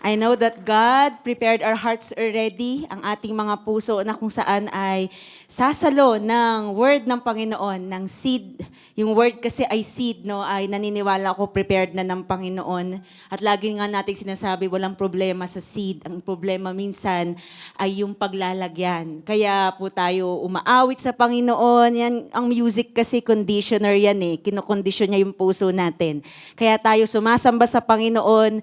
I know that God prepared our hearts already, ang ating mga puso na kung saan ay sasalo ng word ng Panginoon, ng seed. Yung word kasi ay seed, no? Ay naniniwala ako prepared na ng Panginoon. At lagi nga nating sinasabi, walang problema sa seed. Ang problema minsan ay yung paglalagyan. Kaya po tayo umaawit sa Panginoon. Yan, ang music kasi conditioner yan eh. Kinokondisyon niya yung puso natin. Kaya tayo sumasamba sa Panginoon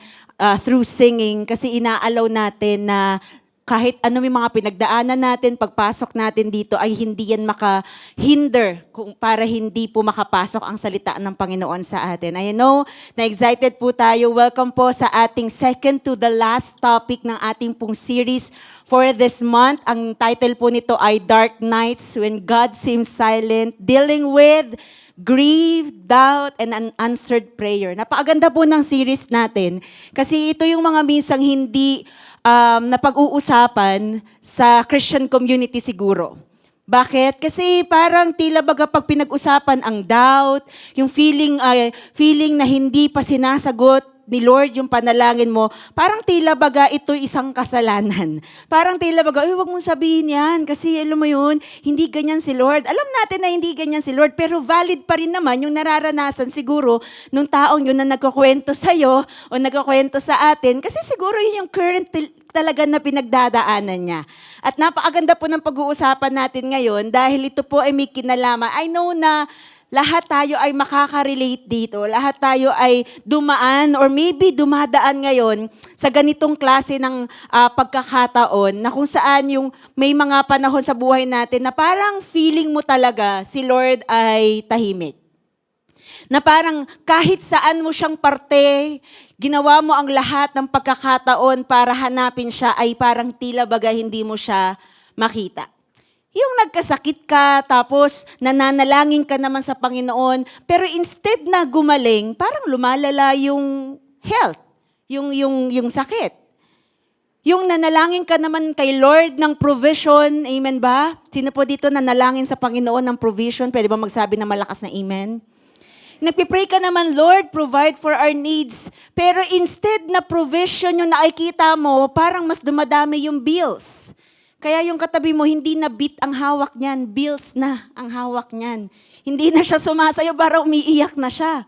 through singing kasi inaalaw natin na kahit ano may mga pinagdaanan natin, pagpasok natin dito ay hindi yan makahinder para hindi po makapasok ang salita ng Panginoon sa atin. I know na excited po tayo. Welcome po sa ating second to the last topic ng ating pong series for this month. Ang title po nito ay Dark Nights When God Seems Silent, dealing with grief, doubt, and unanswered prayer. Napakaganda po ng series natin kasi ito yung mga minsang hindi napag-uusapan sa Christian community siguro. Bakit? Kasi parang tila baga pag pinag-usapan ang doubt, yung feeling na hindi pa sinasagot ni Lord yung panalangin mo, parang tila baga ito'y isang kasalanan. Parang tila baga, wag mong sabihin yan kasi alam mo yun, hindi ganyan si Lord. Alam natin na hindi ganyan si Lord, pero valid pa rin naman yung nararanasan siguro nung taong yun na nagkukwento sa'yo o nagkukwento sa atin kasi siguro yun yung current talaga na pinagdadaanan niya. At napakaganda po ng pag-uusapan natin ngayon dahil ito po ay may kinalaman. I know na lahat tayo ay makaka-relate dito. Lahat tayo ay dumaan or maybe dumadaan ngayon sa ganitong klase ng pagkakataon na kung saan yung may mga panahon sa buhay natin na parang feeling mo talaga si Lord ay tahimik. Na parang kahit saan mo siyang parte, ginawa mo ang lahat ng pagkakataon para hanapin siya ay parang tila baga hindi mo siya makita. Yung nagkasakit ka, tapos nananalangin ka naman sa Panginoon, pero instead na gumaling, parang lumalala yung health, yung sakit. Yung nanalangin ka naman kay Lord ng provision, amen ba? Sino po dito nanalangin sa Panginoon ng provision? Pwede ba magsabi ng malakas na amen? Nagpipray ka naman, Lord, provide for our needs. Pero instead na provision yung nakikita mo, parang mas dumadami yung bills. Kaya yung katabi mo, hindi na beat ang hawak niyan, bills na ang hawak niyan. Hindi na siya sumasayo, para umiiyak na siya.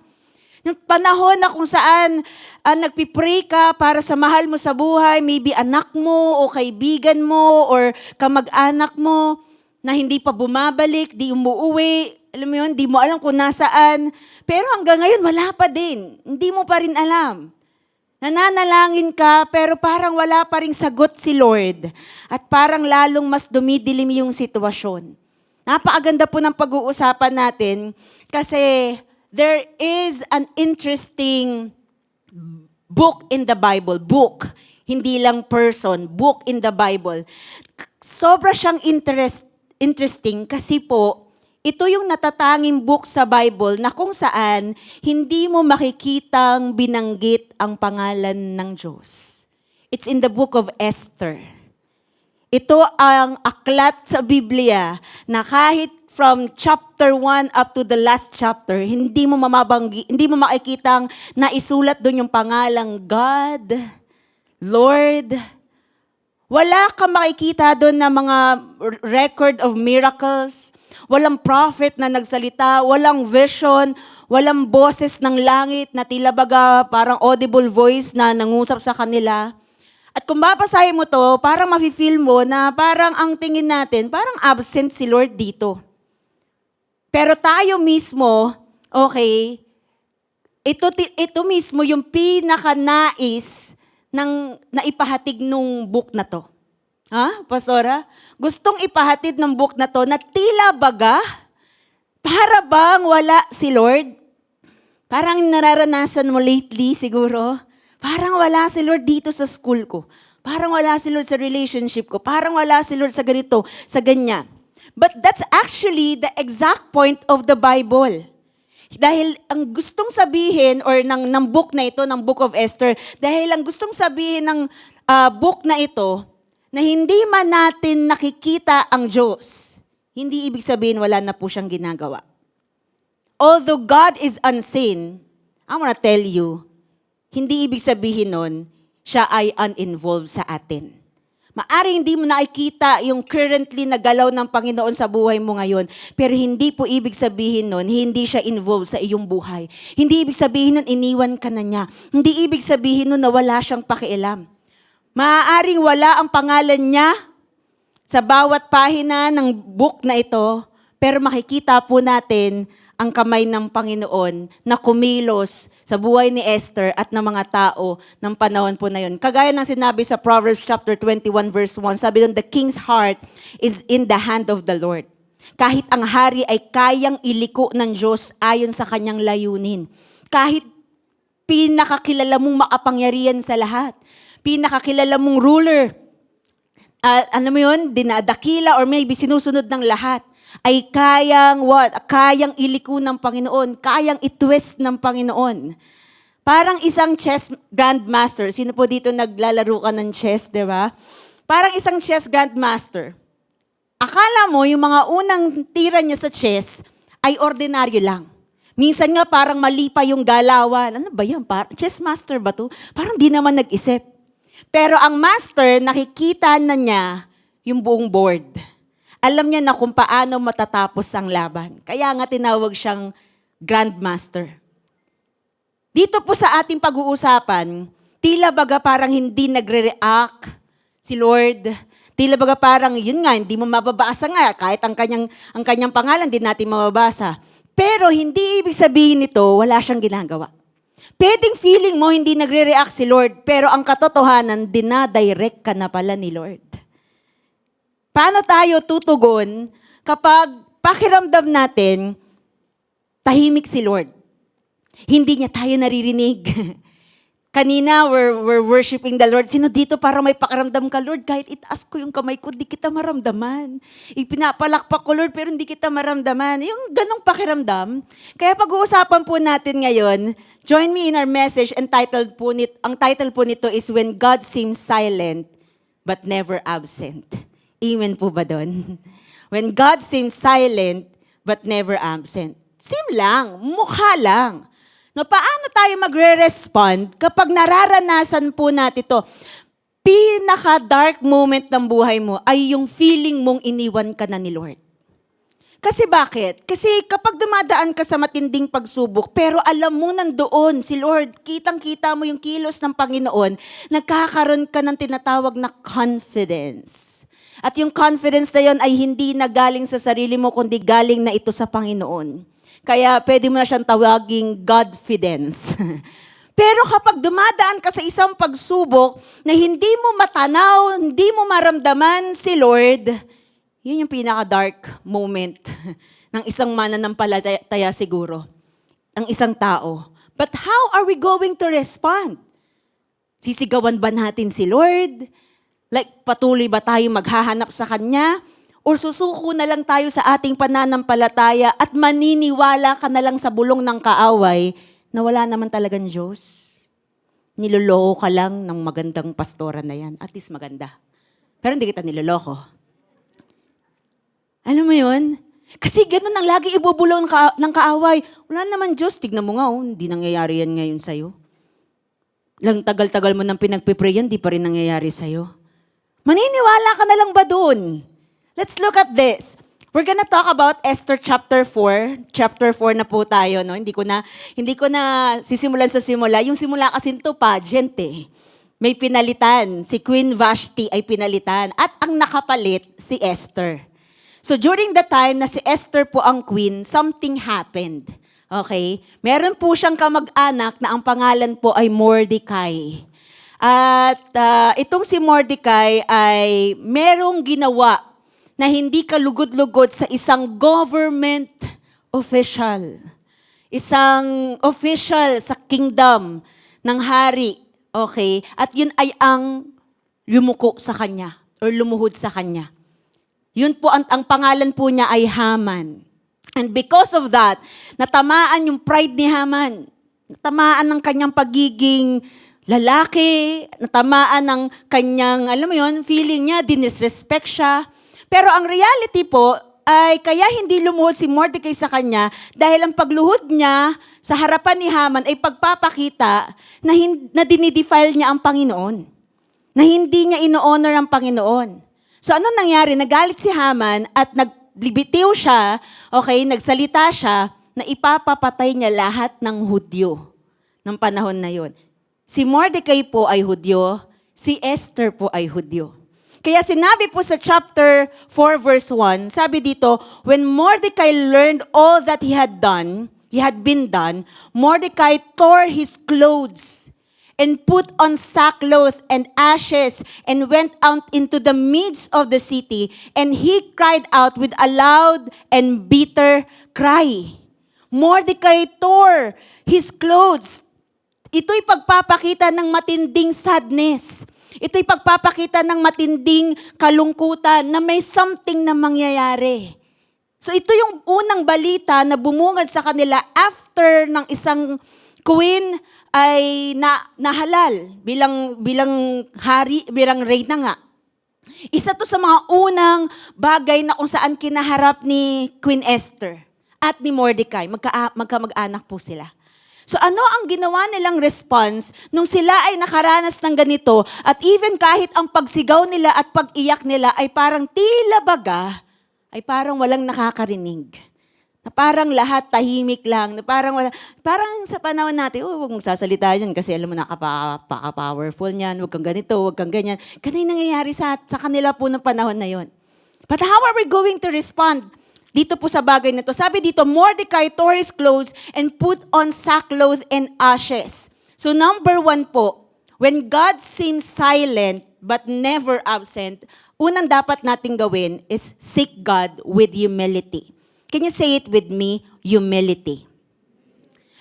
Yung panahon na kung saan nagpipray ka para sa mahal mo sa buhay, maybe anak mo o kaibigan mo or kamag-anak mo na hindi pa bumabalik, di umuuwi, alam mo yun, di mo alam kung nasaan. Pero hanggang ngayon, wala pa din. Hindi mo pa rin alam. Nananalangin ka, pero parang wala pa ring sagot si Lord. At parang lalong mas dumidilim yung sitwasyon. Napakaganda po ng pag-uusapan natin kasi there is an interesting book in the Bible. Book, hindi lang person. Book in the Bible. Sobra siyang interesting kasi po, ito yung natatanging book sa Bible na kung saan hindi mo makikitang binanggit ang pangalan ng Diyos. It's in the book of Esther. Ito ang aklat sa Biblia na kahit from chapter 1 up to the last chapter, hindi mo makikitang naisulat doon yung pangalang God, Lord. Wala kang makikita doon na mga record of miracles. Walang prophet na nagsalita, walang vision, walang boses ng langit na tila baga parang audible voice na nangusap sa kanila. At kung babasahin mo to, parang mafe-feel mo na parang ang tingin natin, parang absent si Lord dito. Pero tayo mismo, okay, ito mismo yung pinakanais ng naipahatid nung book na to. Ha, Pastora? Gustong ipahatid ng book na to na tila baga, para bang wala si Lord? Parang nararanasan mo lately siguro, parang wala si Lord dito sa school ko. Parang wala si Lord sa relationship ko. Parang wala si Lord sa ganito, sa ganyan. But that's actually the exact point of the Bible. Dahil ang gustong sabihin or ng book na ito, ng Book of Esther, dahil ang gustong sabihin ng book na ito, na hindi man natin nakikita ang Diyos, hindi ibig sabihin wala na po siyang ginagawa. Although God is unseen, I wanna tell you, hindi ibig sabihin nun, siya ay uninvolved sa atin. Maaring hindi mo nakikita yung currently na galaw ng Panginoon sa buhay mo ngayon, pero hindi po ibig sabihin nun, hindi siya involved sa iyong buhay. Hindi ibig sabihin nun, iniwan ka na niya. Hindi ibig sabihin nun na wala siyang pakialam. Maaaring wala ang pangalan niya sa bawat pahina ng book na ito, pero makikita po natin ang kamay ng Panginoon na kumilos sa buhay ni Esther at ng mga tao ng panahon po na yun. Kagaya ng sinabi sa Proverbs chapter 21 verse 1, sabi doon, the king's heart is in the hand of the Lord. Kahit ang hari ay kayang iliko ng Diyos ayon sa kanyang layunin. Kahit pinakakilala mong makapangyarihan sa lahat, pinakakilala mong ruler, ano mo yun, dinadakila or maybe sinusunod ng lahat, ay kayang iliko ng Panginoon, kayang itwist ng Panginoon. Parang isang chess grandmaster. Sino po dito naglalaro ka ng chess, di ba? Parang isang chess grandmaster. Akala mo, yung mga unang tira niya sa chess ay ordinaryo lang. Minsan nga parang mali pa yung galawan. Ano ba yan? Chess master ba to? Parang di naman nag-isip. Pero ang master, nakikita na niya yung buong board. Alam niya na kung paano matatapos ang laban. Kaya nga tinawag siyang grandmaster. Dito po sa ating pag-uusapan, tila baga parang hindi nagre-react si Lord. Tila baga parang, yun nga, hindi mo mababasa nga. Kahit ang kanyang pangalan, hindi natin mababasa. Pero hindi ibig sabihin nito, wala siyang ginagawa. Pwedeng feeling mo hindi nagre-react si Lord, pero ang katotohanan, dinadirect ka na pala ni Lord. Paano tayo tutugon kapag pakiramdam natin, tahimik si Lord? Hindi niya tayo naririnig. Kanina, we're worshiping the Lord. Sino dito para may pakiramdam ka, Lord? Kahit itaas ko yung kamay ko, di kita maramdaman. Ipinapalakpak ko, Lord, pero hindi kita maramdaman. Yung ganong pakiramdam. Kaya pag-uusapan po natin ngayon, join me in our message entitled po ang title po nito is When God Seems Silent But Never Absent. Amen po ba doon? When God seems silent but never absent. Seem lang, mukha lang. No, paano tayo magre-respond kapag nararanasan po natin ito? Pinaka-dark moment ng buhay mo ay yung feeling mong iniwan ka na ni Lord. Kasi bakit? Kasi kapag dumadaan ka sa matinding pagsubok, pero alam mo nandoon si Lord, kitang-kita mo yung kilos ng Panginoon, nagkakaroon ka ng tinatawag na confidence. At yung confidence na yun ay hindi na galing sa sarili mo, kundi galing na ito sa Panginoon. Kaya pwede mo na siyang tawaging Godfidence. Pero kapag dumadaan ka sa isang pagsubok na hindi mo matanaw, hindi mo maramdaman si Lord, yun yung pinaka-dark moment ng isang mananampalataya siguro, ng isang tao. But how are we going to respond? Sisigawan ba natin si Lord? Like, patuloy ba tayo maghahanap sa Kanya? O susuko na lang tayo sa ating pananampalataya at maniniwala ka na lang sa bulong ng kaaway na wala naman talagang Diyos? Niloloko ka lang ng magandang pastora na yan. At least maganda. Pero hindi kita niloloko. Alam mo yun? Kasi ganun ang lagi ibubulong ng kaaway. Wala naman Diyos. Tignan mo nga, hindi nangyayari yan ngayon sa'yo. Lang tagal-tagal mo nang pinagpipray yan, di pa rin nangyayari sa'yo. Maniniwala ka na lang ba dun? Let's look at this. We're gonna talk about Esther chapter 4. Chapter 4 na po tayo, no? Hindi ko na sisimulan sa simula. Yung simula kasi ito pageant eh. May pinalitan. Si Queen Vashti ay pinalitan. At ang nakapalit, si Esther. So during the time na si Esther po ang queen, something happened. Okay? Meron po siyang kamag-anak na ang pangalan po ay Mordecai. At itong si Mordecai ay merong ginawa na hindi kalugod-lugod sa isang government official. Isang official sa kingdom ng hari. Okay? At yun ay ang lumuko sa kanya or lumuhod sa kanya. Yun po, ang pangalan po niya ay Haman. And because of that, natamaan yung pride ni Haman. Natamaan ng kanyang pagiging lalaki, natamaan ng kanyang, alam mo yun, feeling niya, dinisrespect siya. Pero ang reality po, ay kaya hindi lumuhod si Mordecai sa kanya dahil ang pagluhod niya sa harapan ni Haman ay pagpapakita na dinidefile niya ang Panginoon. Na hindi niya ino-honor ang Panginoon. So ano nangyari? Nagalit si Haman at nagbitiw siya, okay, nagsalita siya na ipapapatay niya lahat ng Hudyo ng panahon na yon. Si Mordecai po ay Hudyo, si Esther po ay Hudyo. Kaya sinabi po sa chapter 4 verse 1, sabi dito, when Mordecai learned all that he had been done, Mordecai tore his clothes and put on sackcloth and ashes and went out into the midst of the city, and he cried out with a loud and bitter cry. Mordecai tore his clothes. Ito'y pagpapakita ng matinding sadness. Ito'y pagpapakita ng matinding kalungkutan na may something na mangyayari. So ito yung unang balita na bumungad sa kanila after ng isang queen ay nahalal bilang hari, bilang reyna nga. Isa to sa mga unang bagay na kung saan kinaharap ni Queen Esther at ni Mordecai. Magkamag-anak po sila. So ano ang ginawa nilang response nung sila ay nakaranas ng ganito at even kahit ang pagsigaw nila at pag-iyak nila ay parang tila baga, ay parang walang nakakarinig. Na parang lahat tahimik lang, na parang sa panahon natin, huwag mong sasalita dyan kasi alam mo napaka-powerful niyan, huwag kang ganito, huwag kang ganyan. Ganun nangyayari sa kanila po ng panahon na yon. But how are we going to respond dito po sa bagay na to? Sabi dito, Mordecai tore his clothes and put on sackcloth and ashes. So number 1 po, when God seems silent but never absent, unang dapat nating gawin is seek God with humility. Can you say it with me? Humility.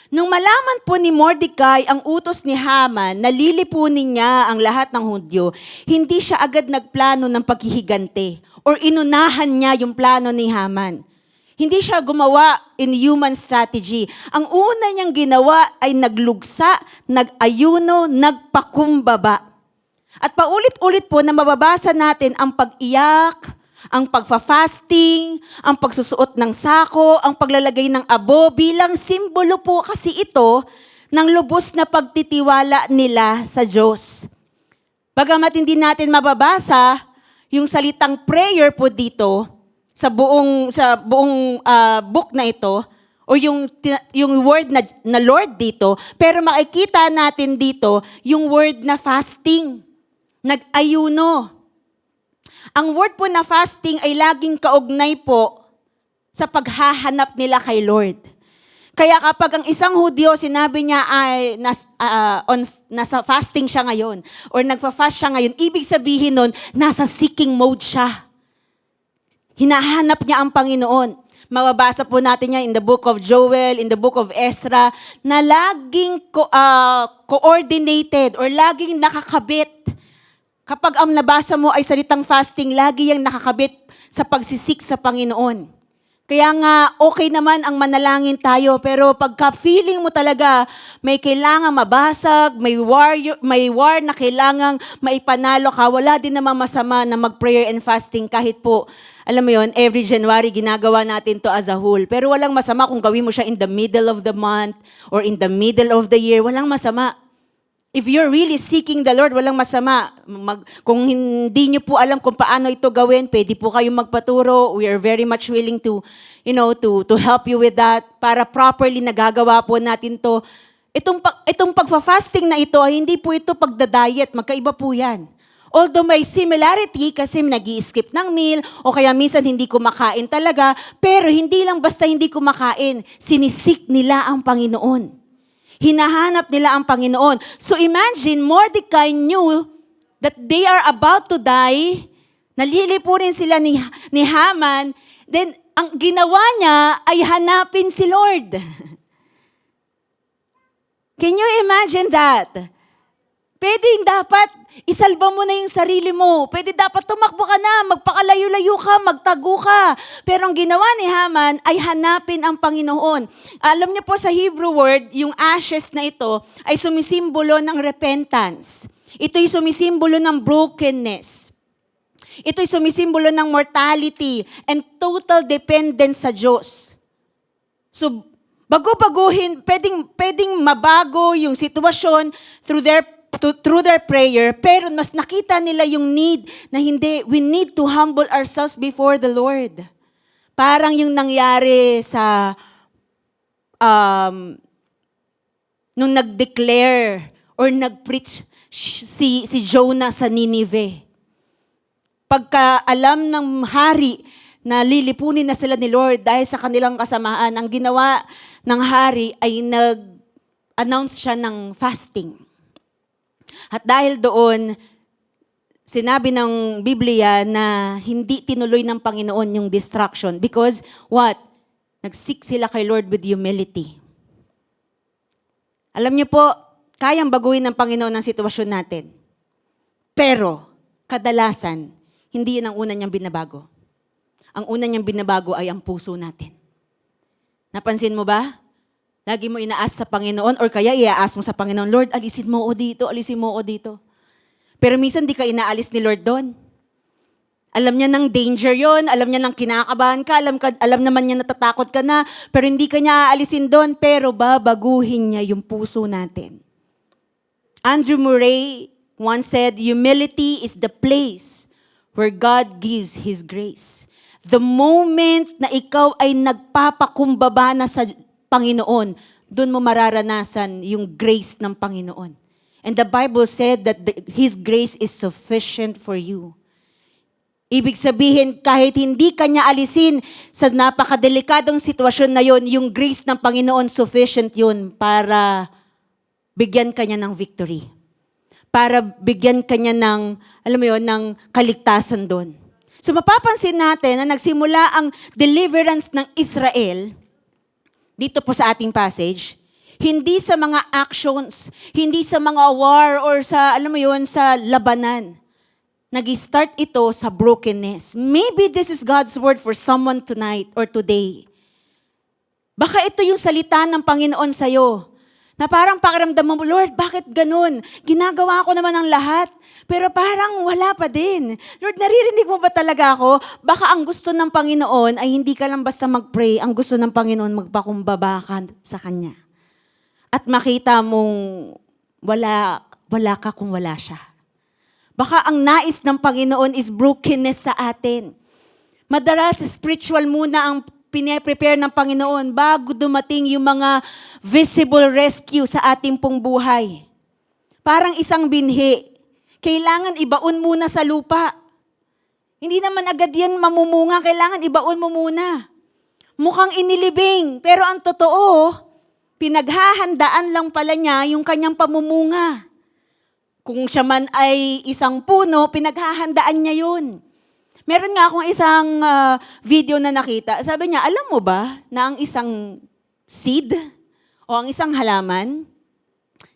Nung malaman po ni Mordecai ang utos ni Haman na lilipunin niya ang lahat ng Hudyo, hindi siya agad nagplano ng paghihigante or inunahan niya yung plano ni Haman. Hindi siya gumawa in human strategy. Ang una niyang ginawa ay naglugsa, nag-ayuno, nagpakumbaba. At paulit-ulit po na mababasa natin ang pag-iyak, ang pagfa-fasting, ang pagsusuot ng sako, ang paglalagay ng abo bilang simbolo po kasi ito ng lubos na pagtitiwala nila sa Diyos. Bagamat hindi natin mababasa yung salitang prayer po dito sa buong book na ito o yung word na Lord dito, pero makikita natin dito yung word na fasting, nag-ayuno. Ang word po na fasting ay laging kaugnay po sa paghahanap nila kay Lord. Kaya kapag ang isang Hudyo, sinabi niya ay nasa fasting siya ngayon or nagfa-fast siya ngayon, ibig sabihin nun, nasa seeking mode siya. Hinahanap niya ang Panginoon. Mababasa po natin yan in the book of Joel, in the book of Ezra, na laging coordinated or laging nakakabit. Kapag ang nabasa mo ay salitang fasting, lagi yung nakakabit sa pagsisik sa Panginoon. Kaya nga, okay naman ang manalangin tayo, pero pagka feeling mo talaga may kailangang mabasag, may war na kailangang maipanalo ka, wala din namang masama na mag-prayer and fasting kahit po, alam mo yon, every January ginagawa natin to as a whole. Pero walang masama kung gawin mo siya in the middle of the month or in the middle of the year, walang masama. If you're really seeking the Lord, walang masama. Kung hindi niyo po alam kung paano ito gawin, pwede po kayong magpaturo. We are very much willing to help you with that para properly nagagawa po natin to. Itong pagfa-fasting na ito, hindi po ito pagda-diet. Magkaiba po yan. Although may similarity kasi nag-i-skip ng meal o kaya minsan hindi kumakain talaga, pero hindi lang basta hindi kumakain. Sinisik nila ang Panginoon. Hinahanap nila ang Panginoon. So imagine, Mordecai knew that they are about to die. Nalilipunin sila ni Haman. Then, ang ginawa niya ay hanapin si Lord. Can you imagine that? Pwede dapat isalba mo na yung sarili mo. Pwede dapat tumakbo ka na, magpakalayo-layo ka, magtago ka. Pero ang ginawa ni Haman ay hanapin ang Panginoon. Alam niyo po sa Hebrew word, yung ashes na ito ay sumisimbolo ng repentance. Ito'y sumisimbolo ng brokenness. Ito'y sumisimbolo ng mortality and total dependence sa Diyos. So, bago-baguhin, pwedeng mabago yung sitwasyon through their prayer, pero mas nakita nila yung need na hindi, we need to humble ourselves before the Lord. Parang yung nangyari sa nung nag-declare or nag-preach si Jonah sa Nineveh. Pagka alam ng hari na lilipunin na sila ni Lord dahil sa kanilang kasamaan, ang ginawa ng hari ay nag-announce siya ng fasting. At dahil doon, sinabi ng Biblia na hindi tinuloy ng Panginoon yung distraction because what? Nag-seek sila kay Lord with humility. Alam niyo po, kayang baguhin ng Panginoon ang sitwasyon natin. Pero, kadalasan, hindi yun ang una niyang binabago. Ang una niyang binabago ay ang puso natin. Napansin mo ba? Lagi mo inaas sa Panginoon or kaya iaas mo sa Panginoon, Lord, alisin mo o dito, alisin mo o dito. Pero minsan di ka inaalis ni Lord doon. Alam niya ng danger yon, alam niya ng kinakabahan ka, alam naman niya natatakot ka na, pero hindi ka niya aalisin doon, pero babaguhin niya yung puso natin. Andrew Murray once said, humility is the place where God gives His grace. The moment na ikaw ay nagpapakumbaba na sa Panginoon, doon mo mararanasan yung grace ng Panginoon. And the Bible said that His grace is sufficient for you. Ibig sabihin, kahit hindi ka niya alisin sa napakadelikadong sitwasyon na yon, yung grace ng Panginoon sufficient yun para bigyan ka niya ng victory. Para bigyan ka niya ng, alam mo yun, ng kaligtasan doon. So mapapansin natin na nagsimula ang deliverance ng Israel, dito po sa ating passage, hindi sa mga actions, hindi sa mga war or sa, alam mo yun, sa labanan. Nag-start ito sa brokenness. Maybe this is God's word for someone tonight or today. Baka ito yung salita ng Panginoon sa'yo. Na parang pakiramdam mo, Lord, bakit ganun? Ginagawa ko naman ang lahat, pero parang wala pa din. Lord, naririnig mo ba talaga ako? Baka ang gusto ng Panginoon ay hindi ka lang basta mag-pray, ang gusto ng Panginoon magpakumbaba ka sa Kanya. At makita mong wala ka kung wala siya. Baka ang nais ng Panginoon is brokenness sa atin. Madalas, spiritual muna ang pine-prepare ng Panginoon bago dumating yung mga visible rescue sa ating pong buhay. Parang isang binhi. Kailangan ibaon muna sa lupa. Hindi naman agad yan mamumunga. Kailangan ibaon mo muna. Mukhang inilibing. Pero ang totoo, pinaghahandaan lang pala niya yung kanyang pamumunga. Kung siya man ay isang puno, pinaghahandaan niya yun. Meron nga akong isang video na nakita. Sabi niya, alam mo ba na ang isang seed o ang isang halaman,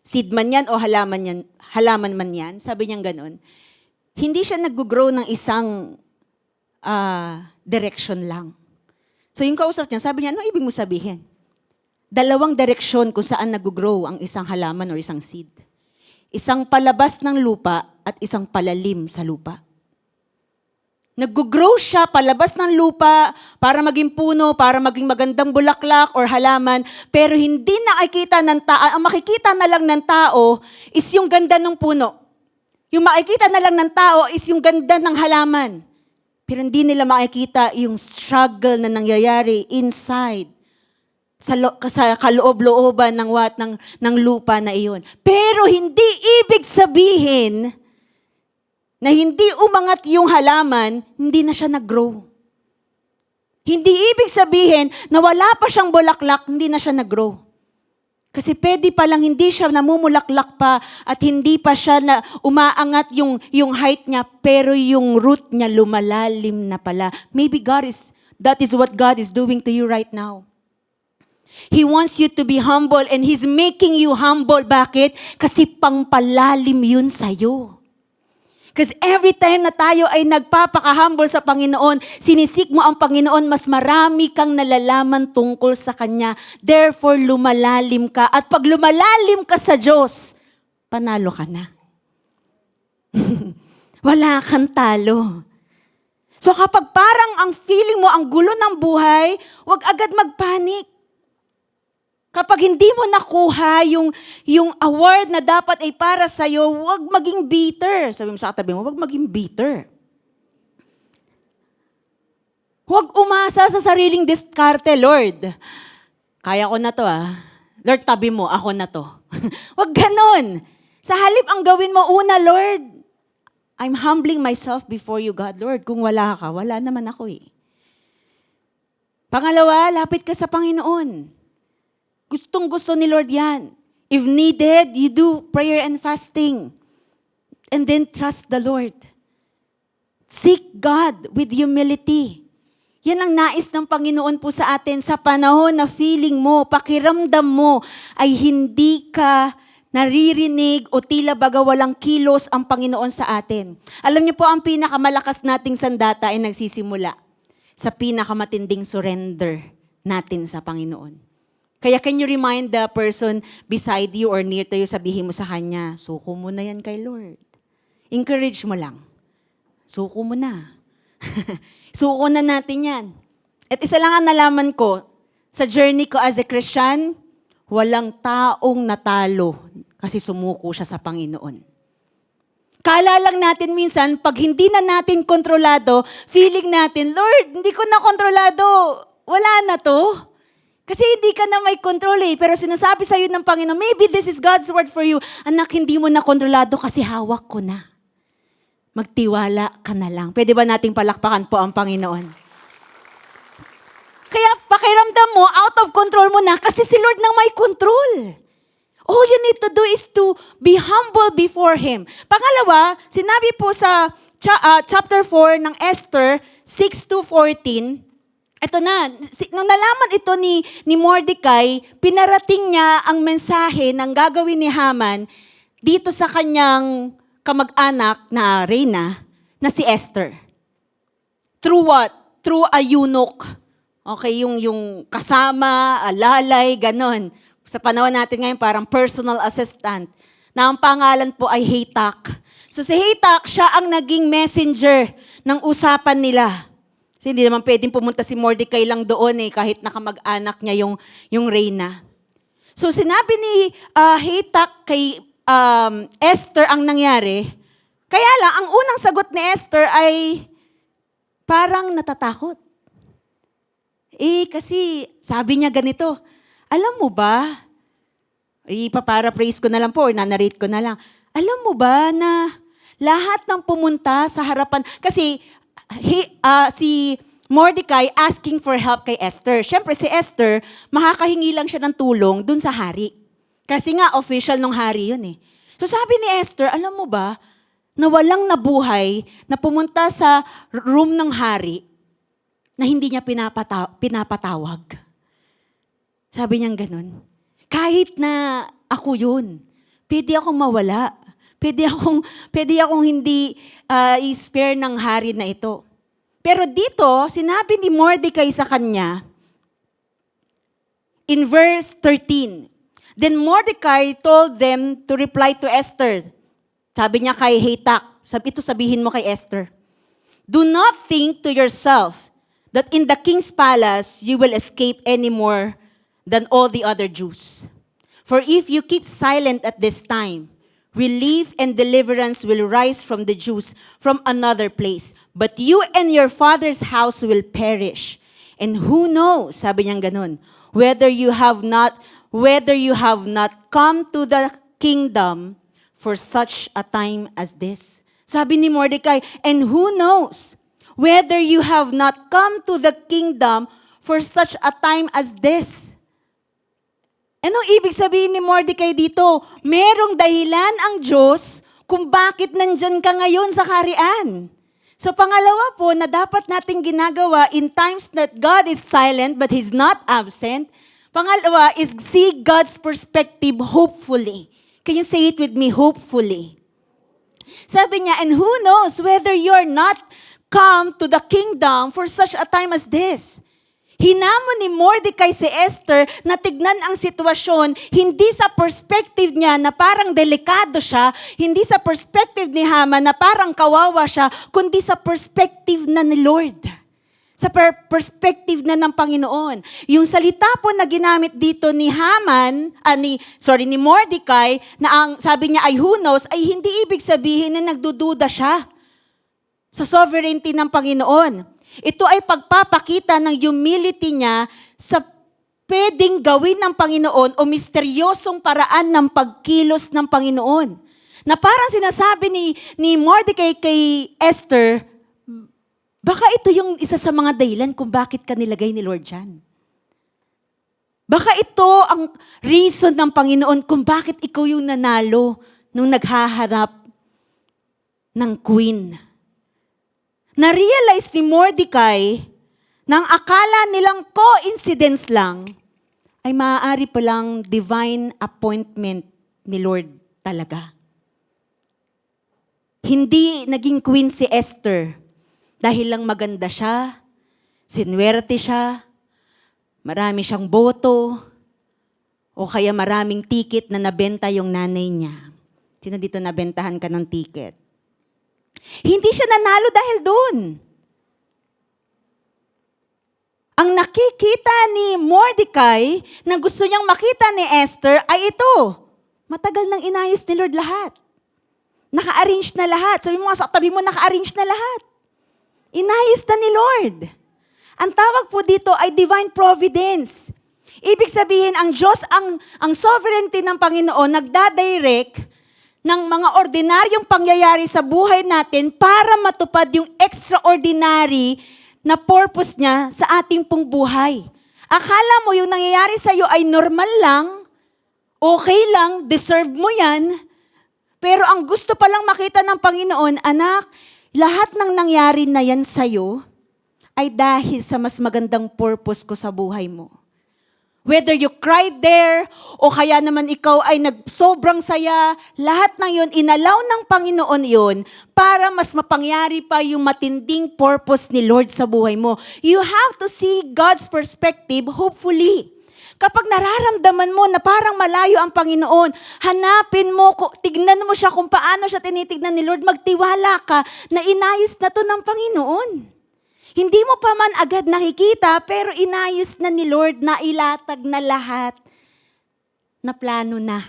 seed man yan o halaman man yan, sabi niya ganun, hindi siya nag-grow ng isang direction lang. So yung kausap niya, sabi niya, ano ibig mo sabihin? Dalawang direksyon kung saan nag-grow ang isang halaman o isang seed. Isang palabas ng lupa at isang palalim sa lupa. Nag-grow siya palabas ng lupa para maging puno, para maging magandang bulaklak or halaman, pero hindi nakikita ng tao. Ang makikita na lang ng tao is yung ganda ng puno. Yung makikita na lang ng tao is yung ganda ng halaman. Pero hindi nila makikita yung struggle na nangyayari inside. Sa kaloob-looban ng lupa na iyon. Pero hindi ibig sabihin na hindi umangat yung halaman, hindi na siya nag-grow. Hindi ibig sabihin na wala pa siyang bulaklak, hindi na siya nag-grow. Kasi pwede palang hindi siya namumulaklak pa at hindi pa siya na umaangat yung height niya, pero yung root niya lumalalim na pala. Maybe that is what God is doing to you right now. He wants you to be humble and He's making you humble. Bakit? Kasi pangpalalim yun sa'yo. Because every time na tayo ay nagpapaka-humble sa Panginoon, sinisik mo ang Panginoon, mas marami kang nalalaman tungkol sa Kanya. Therefore, lumalalim ka. At pag lumalalim ka sa Diyos, panalo ka na. Wala kang talo. So kapag parang ang feeling mo, ang gulo ng buhay, huwag agad magpanik. Kapag hindi mo nakuha yung award na dapat ay para sa'yo, huwag maging bitter. Sabi mo sa katabi mo, huwag maging bitter. Huwag umasa sa sariling diskarte, Lord. Kaya ko na to Lord, tabi mo, ako na to. Huwag ganon. Sa halip ang gawin mo una, Lord, I'm humbling myself before you, God. Lord, kung wala ka, wala naman ako Pangalawa, lapit ka sa Panginoon. Gustong-gusto ni Lord yan. If needed, you do prayer and fasting. And then trust the Lord. Seek God with humility. Yan ang nais ng Panginoon po sa atin sa panahon na feeling mo, pakiramdam mo ay hindi ka naririnig o tila baga walang kilos ang Panginoon sa atin. Alam niyo po, ang pinakamalakas nating sandata ay nagsisimula sa pinakamatinding surrender natin sa Panginoon. Kaya can you remind the person beside you or near to you, sabihin mo sa kanya, suko mo na yan kay Lord. Encourage mo lang. Suko mo na. Suko na natin yan. At isa lang ang nalaman ko, sa journey ko as a Christian, walang taong natalo kasi sumuko siya sa Panginoon. Kala lang natin minsan, pag hindi na natin kontrolado, feeling natin, Lord, hindi ko na kontrolado. Wala na to. Kasi hindi ka na may control Pero sinasabi sa'yo ng Panginoon, maybe this is God's word for you. Anak, hindi mo na kontrolado kasi hawak ko na. Magtiwala ka na lang. Pwede ba nating palakpakan po ang Panginoon? Kaya pakiramdam mo, out of control mo na kasi si Lord nang may control. All you need to do is to be humble before Him. Pangalawa, sinabi po sa chapter 4 ng Esther 6-14, ito na, nung nalaman ito ni Mordecai, pinarating niya ang mensahe ng gagawin ni Haman dito sa kanyang kamag-anak na reyna na si Esther. Through what? Through a eunuch. Okay, yung kasama, alalay, ganon. Sa panahon natin ngayon, parang personal assistant. Na ang pangalan po ay Hatak. So si Hatak, siya ang naging messenger ng usapan nila. Kasi hindi naman pwedeng pumunta si Mordecai lang doon kahit nakamag-anak niya yung reyna. So sinabi ni Hatak kay Esther ang nangyari, kaya lang, ang unang sagot ni Esther ay parang natatakot. Kasi sabi niya ganito, alam mo ba, ipaparaphrase ko na lang po or nanarrate ko na lang, alam mo ba na lahat ng pumunta sa harapan, kasi si Mordecai asking for help kay Esther. Siyempre si Esther, makakahingi lang siya ng tulong dun sa hari. Kasi nga, official ng hari yun So sabi ni Esther, alam mo ba, na walang nabuhay na pumunta sa room ng hari na hindi niya pinapatawag. Sabi niya ganun. Kahit na ako yun, pwede akong mawala. Pwede akong hindi i-spare ng hari na ito. Pero dito, sinabi ni Mordecai sa kanya, in verse 13, then Mordecai told them to reply to Esther. Sabi niya kay Hatak, sabihin mo kay Esther, do not think to yourself that in the king's palace you will escape any more than all the other Jews. For if you keep silent at this time, relief and deliverance will rise from the Jews from another place. But you and your father's house will perish. And who knows, sabi niyang ganun, whether you have not come to the kingdom for such a time as this. Sabi ni Mordecai, and who knows whether you have not come to the kingdom for such a time as this. Anong ibig sabihin ni Mordecai dito? Merong dahilan ang Diyos kung bakit nandyan ka ngayon sa kaharian. So pangalawa po na dapat nating ginagawa in times that God is silent but He's not absent. Pangalawa is see God's perspective hopefully. Can you say it with me? Hopefully. Sabi niya, and who knows whether you're not come to the kingdom for such a time as this. Hinamon ni Mordecai si Esther na tignan ang sitwasyon, hindi sa perspective niya na parang delikado siya, hindi sa perspective ni Haman na parang kawawa siya, kundi sa perspective na ni Lord. Sa perspective na ng Panginoon. Yung salita po na ginamit dito ni ni Mordecai, na ang sabi niya ay who knows, ay hindi ibig sabihin na nagdududa siya sa sovereignty ng Panginoon. Ito ay pagpapakita ng humility niya sa pwedeng gawin ng Panginoon o misteryosong paraan ng pagkilos ng Panginoon. Na parang sinasabi ni Mordecai kay Esther, baka ito yung isa sa mga dahilan kung bakit ka nilagay ni Lord dyan. Baka ito ang reason ng Panginoon kung bakit ikaw yung nanalo nung naghaharap ng queen. Na-realize ni Mordecai na ang akala nilang coincidence lang ay maaari palang divine appointment ni Lord talaga. Hindi naging queen si Esther dahil lang maganda siya, sinuwerte siya, marami siyang boto, o kaya maraming ticket na nabenta yung nanay niya. Sino dito nabentahan ka ng ticket? Hindi siya nanalo dahil doon. Ang nakikita ni Mordecai na gusto niyang makita ni Esther ay ito. Matagal nang inayos ni Lord lahat. Naka-arrange na lahat. Sabi mo nga sa tabi mo, naka-arrange na lahat. Inayos na ni Lord. Ang tawag po dito ay divine providence. Ibig sabihin, ang Diyos, ang sovereignty ng Panginoon, nagdadirect ng mga ordinaryong pangyayari sa buhay natin para matupad yung extraordinary na purpose niya sa ating pong buhay. Akala mo yung nangyayari sa iyo ay normal lang, okay lang, deserve mo yan, pero ang gusto palang makita ng Panginoon, anak, lahat ng nangyari na yan sa iyo ay dahil sa mas magandang purpose ko sa buhay mo. Whether you cried there, o kaya naman ikaw ay sobrang saya, lahat ng yun, inalaw ng Panginoon yun para mas mapangyari pa yung matinding purpose ni Lord sa buhay mo. You have to see God's perspective, hopefully. Kapag nararamdaman mo na parang malayo ang Panginoon, hanapin mo, tignan mo siya kung paano siya tinitignan ni Lord, magtiwala ka na inayos na to ng Panginoon. Hindi mo pa man agad nakikita, pero inayos na ni Lord na ilatag na lahat na plano na.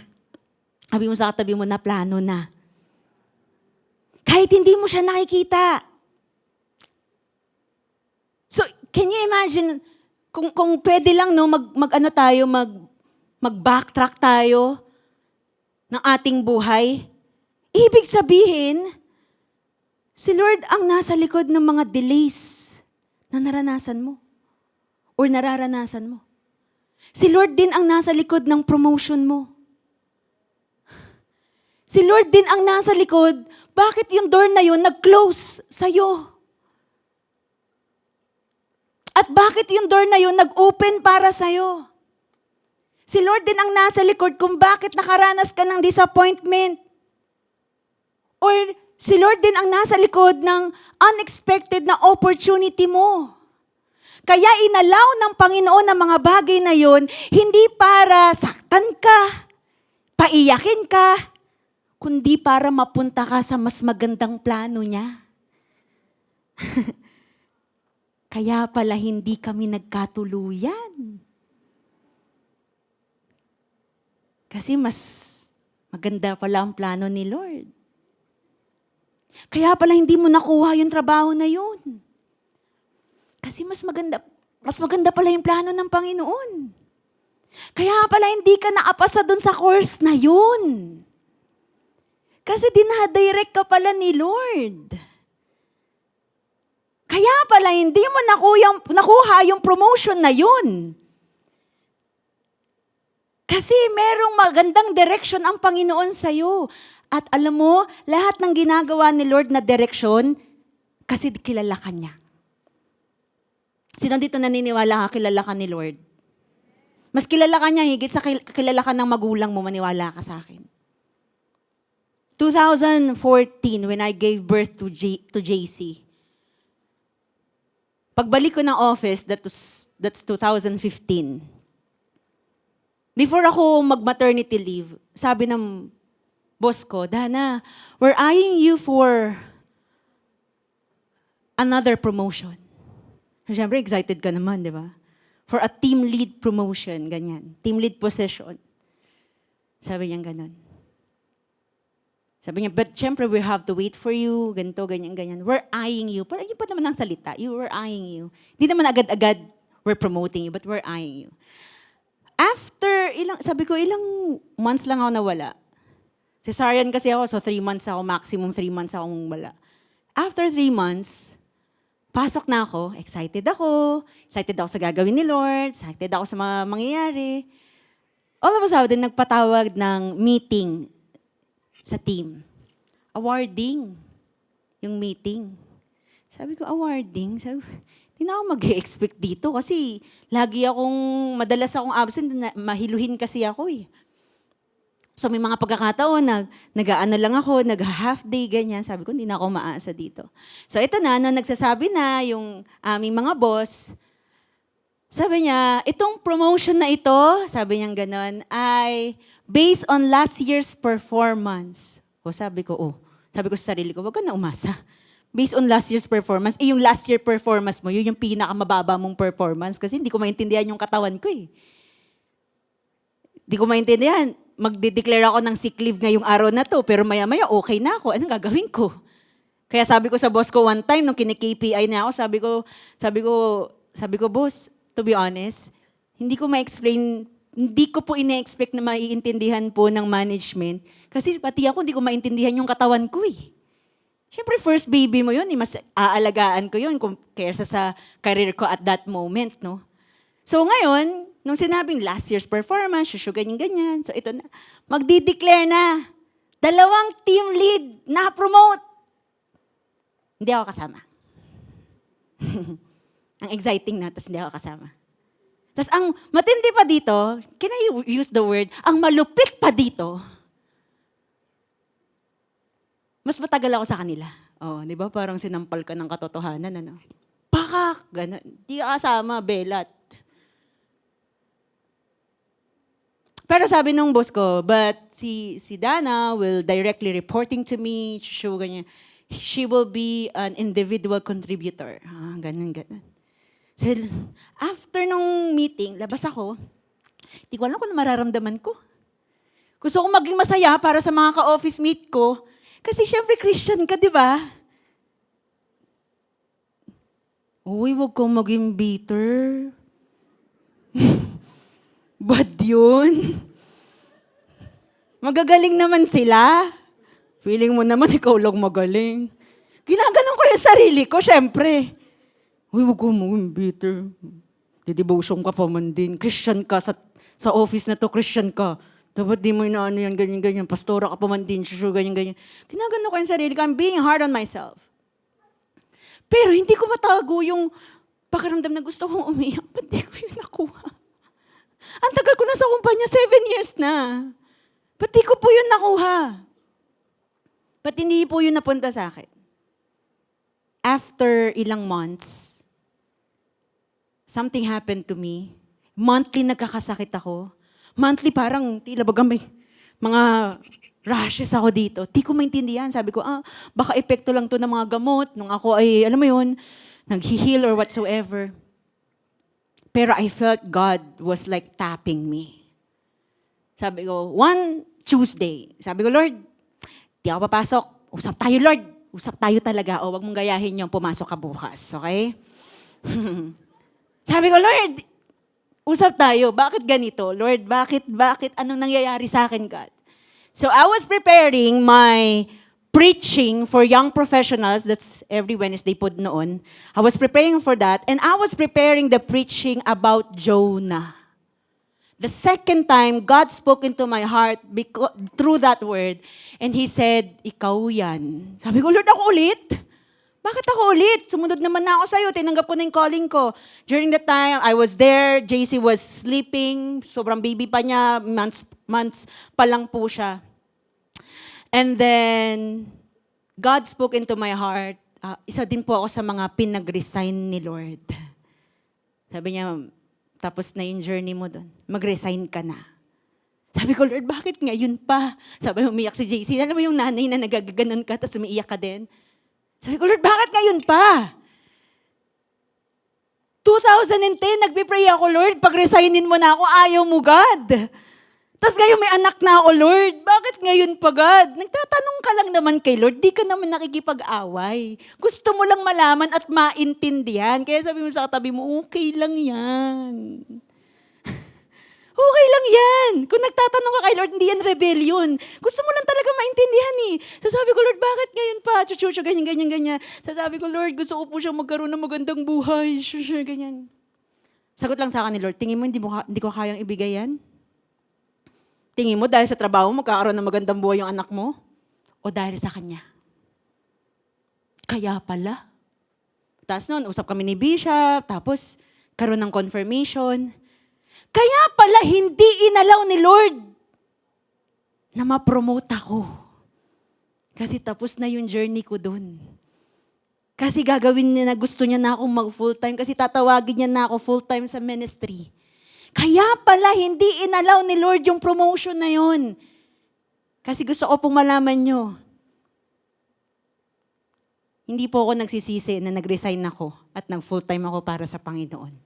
Sabi mo sa katabi mo na plano na. Kahit hindi mo siya nakikita. So, can you imagine, kung pwede lang, no, mag-backtrack tayo ng ating buhay, ibig sabihin, si Lord ang nasa likod ng mga delays na naranasan mo or nararanasan mo. Si Lord din ang nasa likod ng promotion mo. Si Lord din ang nasa likod, bakit yung door na yun nag-close sa'yo? At bakit yung door na yun nag-open para sa'yo? Si Lord din ang nasa likod kung bakit nakaranas ka ng disappointment. Or si Lord din ang nasa likod ng unexpected na opportunity mo. Kaya inalaw ng Panginoon ang mga bagay na yon, hindi para saktan ka, paiyakin ka, kundi para mapunta ka sa mas magandang plano niya. Kaya pala hindi kami nagkatuluyan. Kasi mas maganda pala ang plano ni Lord. Kaya pala hindi mo nakuha yung trabaho na yun. Kasi mas maganda pala yung plano ng Panginoon. Kaya pala hindi ka nakapasa dun sa course na yun. Kasi dinadirect ka pala ni Lord. Kaya pala hindi mo nakuha yung promotion na yun. Kasi merong magandang direction ang Panginoon sa'yo. At alam mo, lahat ng ginagawa ni Lord na direction, kasi kilala ka niya. Sino dito naniniwala ka, kilala ka ni Lord? Mas kilala ka niya, higit sa kilala ka ng magulang mo, maniwala ka sa akin. 2014, when I gave birth to JC, pagbalik ko ng office, that's 2015. Before ako mag-maternity leave, sabi ng boss ko, Dana, we're eyeing you for another promotion. Siyempre, excited ka naman, di ba? For a team lead promotion, ganyan. Team lead position. Sabi niya ganun. Sabi niya, but syempre, we have to wait for you, ganito, ganyan, ganyan. We're eyeing you. Yun pa naman ang salita. We're eyeing you. Hindi naman agad-agad we're promoting you, but we're eyeing you. After, sabi ko, ilang months lang ako nawala. Cesarean kasi ako, so 3 months ako, maximum 3 months akong wala. After 3 months, pasok na ako, excited ako sa gagawin ni Lord, excited ako sa mga mangyayari. All of a sudden, nagpatawag ng meeting sa team. Awarding yung meeting. Sabi ko, awarding? Sabi ko, hindi na ako mag-expect dito kasi madalas akong absent, mahiluhin kasi ako eh. So may mga pagkakataon, nag-aano lang ako, nag-half day, ganyan. Sabi ko, hindi na ako maasa dito. So ito na, nung nagsasabi na yung aming mga boss, sabi niya, itong promotion na ito, sabi niya gano'n, ay based on last year's performance. Sabi ko sa sarili ko, wag ka na umasa. Based on last year's performance, yung last year performance mo, yun yung pinakamababa mong performance kasi hindi ko maintindihan yung katawan ko eh. Hindi ko maintindihan. Magde-declare ako ng sick leave ngayong araw na to, pero maya-maya okay na ako. Anong gagawin ko? Kaya sabi ko sa boss ko one time, nung kini-KPI na ako, sabi ko, boss, to be honest, hindi ko po ina-expect na maiintindihan po ng management kasi pati ako hindi ko maintindihan yung katawan ko eh. Siyempre, first baby mo yun, mas aalagaan ko yun kaysa sa career ko at that moment, no? So ngayon, nung sinabing last year's performance, ganyan. So ito na, magdi-declare na, 2 team lead na promote. Hindi ako kasama. Ang exciting na, tapos hindi ako kasama. Tapos ang matindi pa dito, can I use the word, ang malupit pa dito, mas matagal ako sa kanila. Di ba? Parang sinampal ka ng katotohanan, ano? Pakak! Ganun. Di kasama, belat. Pero sabi nung boss ko, but si Dana will directly reporting to me, ganyan. She will be an individual contributor. Ganun. So, after nung meeting, labas ako, di ko alam kung mararamdaman ko. Gusto kong maging masaya para sa mga ka-office mate ko. Kasi syempre Christian ka, di ba? Uy, wag kang maging bitter. Bad yun. Magagaling naman sila. Feeling mo naman, ikaw lang magaling. Ginaganon ko yung sarili ko, syempre. Uy, wag kang maging bitter. Didevotion ka pa man din. Christian ka sa office na to, Christian ka. Dapat di mo inaano yan, ganyan. Pastora ka pa man din, ganyan. Ginagano ko yung sarili ko. I'm being hard on myself. Pero hindi ko matago yung pakiramdam na gusto kong umiyak. Ba't di ko yun nakuha? Ang tagal ko na sa kumpanya, 7 years na. Ba't di ko po yun nakuha? Ba't hindi po yun napunta sa akin? After ilang months, something happened to me. Monthly nagkakasakit ako. Monthly parang tila baga may mga rashes ako dito. Di ko maintindihan. Sabi ko, baka epekto lang to ng mga gamot. Nung ako ay, alam mo yun, nag-heal or whatsoever. Pero I felt God was like tapping me. Sabi ko, one Tuesday, sabi ko, Lord, di ako papasok. Usap tayo, Lord. Usap tayo talaga. O wag mong gayahin yung pumasok ka bukas. Okay? Sabi ko, Lord, usap tayo. Bakit ganito? Lord, bakit? Anong nangyayari sa akin, God? So I was preparing my preaching for young professionals. That's every Wednesday po noon. I was preparing for that. And I was preparing the preaching about Jonah. The second time, God spoke into my heart through that word. And He said, ikaw yan. Sabi ko, Lord, ako ulit? Bakit ako ulit? Sumunod naman na ako sa'yo. Tinanggap ko na yung calling ko. During that time, I was there. JC was sleeping. Sobrang baby pa niya. Months pa lang po siya. And then, God spoke into my heart. Isa din po ako sa mga pinag-resign ni Lord. Sabi niya, tapos na yung journey mo doon. Mag-resign ka na. Sabi ko, Lord, bakit ngayon pa? Sabi, umiyak si JC. Alam mo yung nanay na nagagaganon ka, tapos umiiyak ka din? Sabi ko, Lord, bakit ngayon pa? 2010, nagpipray ako, Lord, pag-resignin mo na ako, ayaw mo, God. Tapos ngayon may anak na ako, Lord. Bakit ngayon pa, God? Nagtatanong ka lang naman kay Lord, di ka naman nakikipag-away. Gusto mo lang malaman at maintindihan. Kaya sabi mo sa katabi mo, okay lang yan. Okay lang yan. Kung nagtatanong ka kay Lord, hindi yan rebellion. Gusto mo lang talaga maintindihan eh. So sabi ko, Lord, bakit ngayon pa? Chuchu, ganyan. So sabi ko, Lord, gusto ko po siyang magkaroon ng magandang buhay. Chuchu, ganyan. Sagot lang sa akin ni Lord, tingin mo hindi ko kayang ibigay yan? Tingin mo dahil sa trabaho mo, magkakaroon ng magandang buhay yung anak mo? O dahil sa kanya? Kaya pala. Tapos noon, usap kami ni Bishop, tapos karoon ng confirmation. Kaya pala hindi inalaw ni Lord na ma-promote ako. Kasi tapos na yung journey ko dun. Kasi gagawin niya na gusto niya na akong mag-full-time kasi tatawagin niya na ako full-time sa ministry. Kaya pala hindi inalaw ni Lord yung promotion na yun. Kasi gusto ko pong malaman nyo, hindi po ako nagsisisi na nag-resign ako at nag-full-time ako para sa Panginoon.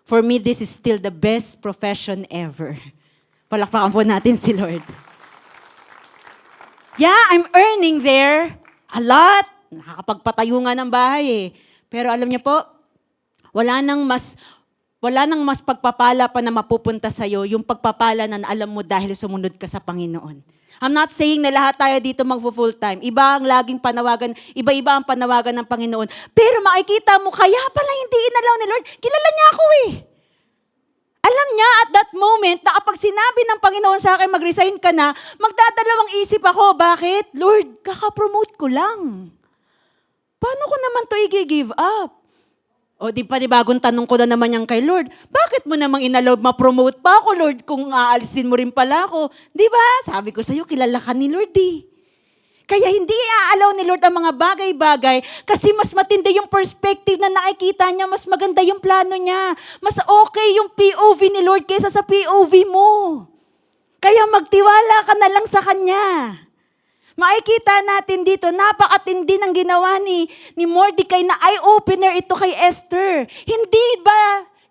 For me, this is still the best profession ever. Palakpakan po natin si Lord. Yeah, I'm earning there a lot. Nakakapagpatayo nga ng bahay eh. Pero alam niyo po, wala nang mas pagpapala pa na mapupunta sa'yo, yung pagpapala na alam mo dahil sumunod ka sa Panginoon. I'm not saying na lahat tayo dito mag-full time. Iba ang laging panawagan, iba-iba ang panawagan ng Panginoon. Pero makikita mo, kaya pala hindi inalaw ni Lord. Kilala niya ako eh. Alam niya at that moment na kapag sinabi ng Panginoon sa akin, mag-resign ka na, magdadalawang isip ako, bakit? Lord, kaka-promote ko lang. Paano ko naman to i-give up? O di bagong tanong ko na naman yan kay Lord, bakit mo namang inalaw ma-promote pa ako, Lord, kung aalisin mo rin pala ako? Di ba? Sabi ko sa'yo, kilala ka ni Lord eh. Kaya hindi aalaw ni Lord ang mga bagay-bagay kasi mas matindi yung perspective na nakikita niya, mas maganda yung plano niya. Mas okay yung POV ni Lord kaysa sa POV mo. Kaya magtiwala ka na lang sa Kanya. Makikita natin dito, napakatindi ng ginawa ni Mordecai na eye-opener ito kay Esther.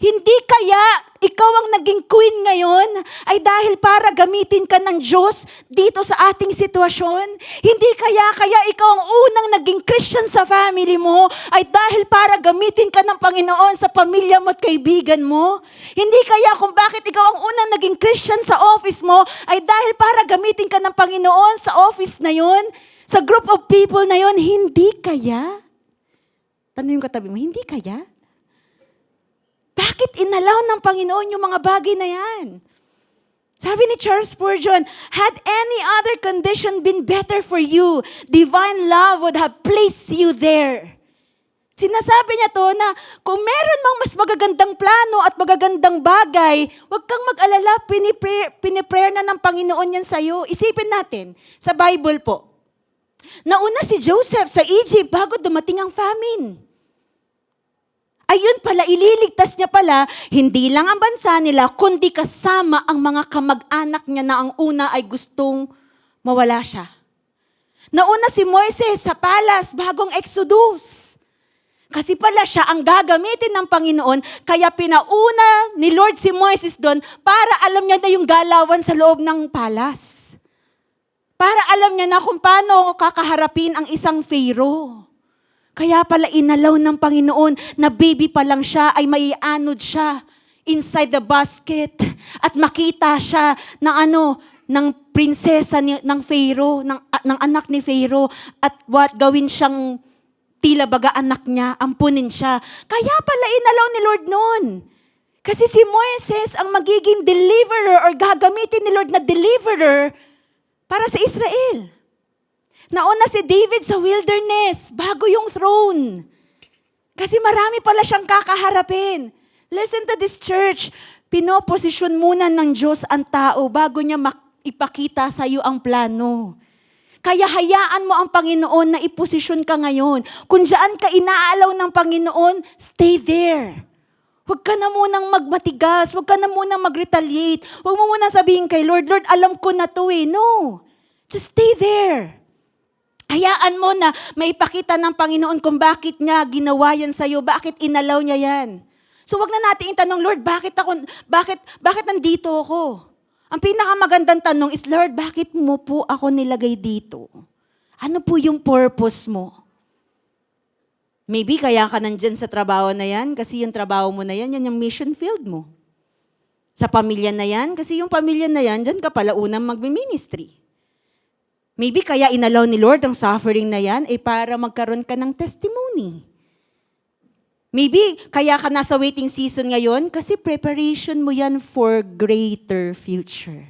Hindi kaya ikaw ang naging queen ngayon ay dahil para gamitin ka ng Diyos dito sa ating sitwasyon? Hindi kaya ikaw ang unang naging Christian sa family mo ay dahil para gamitin ka ng Panginoon sa pamilya mo at kaibigan mo? Hindi kaya kung bakit ikaw ang unang naging Christian sa office mo ay dahil para gamitin ka ng Panginoon sa office na yon, sa group of people na yon? Hindi kaya? Tanong yung katabi mo, hindi kaya? Bakit inalaw ng Panginoon yung mga bagay na yan? Sabi ni Charles Spurgeon, had any other condition been better for you, divine love would have placed you there. Sinasabi niya to na kung meron mang mas magagandang plano at magagandang bagay, huwag kang mag-alala, piniprayer na ng Panginoon yan sa'yo. Isipin natin, sa Bible po, nauna si Joseph sa Egypt bago dumating ang famine. Ayun pala, ililigtas niya pala, hindi lang ang bansa nila, kundi kasama ang mga kamag-anak niya na ang una ay gustong mawala siya. Nauna si Moises sa palace bagong Exodus. Kasi pala siya ang gagamitin ng Panginoon, kaya pinauna ni Lord si Moises doon para alam niya na yung galawan sa loob ng palace. Para alam niya na kung paano kakaharapin ang isang Pharaoh. Kaya pala inalaw ng Panginoon na baby pa lang siya ay maianod siya inside the basket at makita siya ng prinsesa ng Pharaoh, ng anak ni Pharaoh at gawin siyang tila baga anak niya, ampunin siya. Kaya pala inalaw ni Lord noon. Kasi si Moises ang magiging deliverer or gagamitin ni Lord na deliverer para sa Israel. Nauna si David sa wilderness, bago yung throne. Kasi marami pala siyang kakaharapin. Listen to this church. Pinoposisyon muna ng Diyos ang tao bago niya ipakita sa iyo ang plano. Kaya hayaan mo ang Panginoon na iposisyon ka ngayon. Kung diyan ka inaalaw ng Panginoon, stay there. Huwag ka na munang magmatigas. Huwag ka na munang mag-retaliate. Huwag mo munang sabihin kay Lord, Lord, alam ko na to eh. No. Just stay there. Hayaan mo na maipakita ng Panginoon kung bakit niya ginawa yan sa'yo, bakit inalaw niya yan. So wag na natin itanong, Lord, bakit nandito ako? Ang pinakamagandang tanong is, Lord, bakit mo po ako nilagay dito? Ano po yung purpose mo? Maybe kaya ka nandyan sa trabaho na yan, kasi yung trabaho mo na yan yung mission field mo. Sa pamilya na yan, kasi yung pamilya na yan, dyan ka pala unang magmi-ministry. Maybe kaya inalaw ni Lord ang suffering na yan para magkaroon ka ng testimony. Maybe kaya ka nasa waiting season ngayon kasi preparation mo yan for greater future.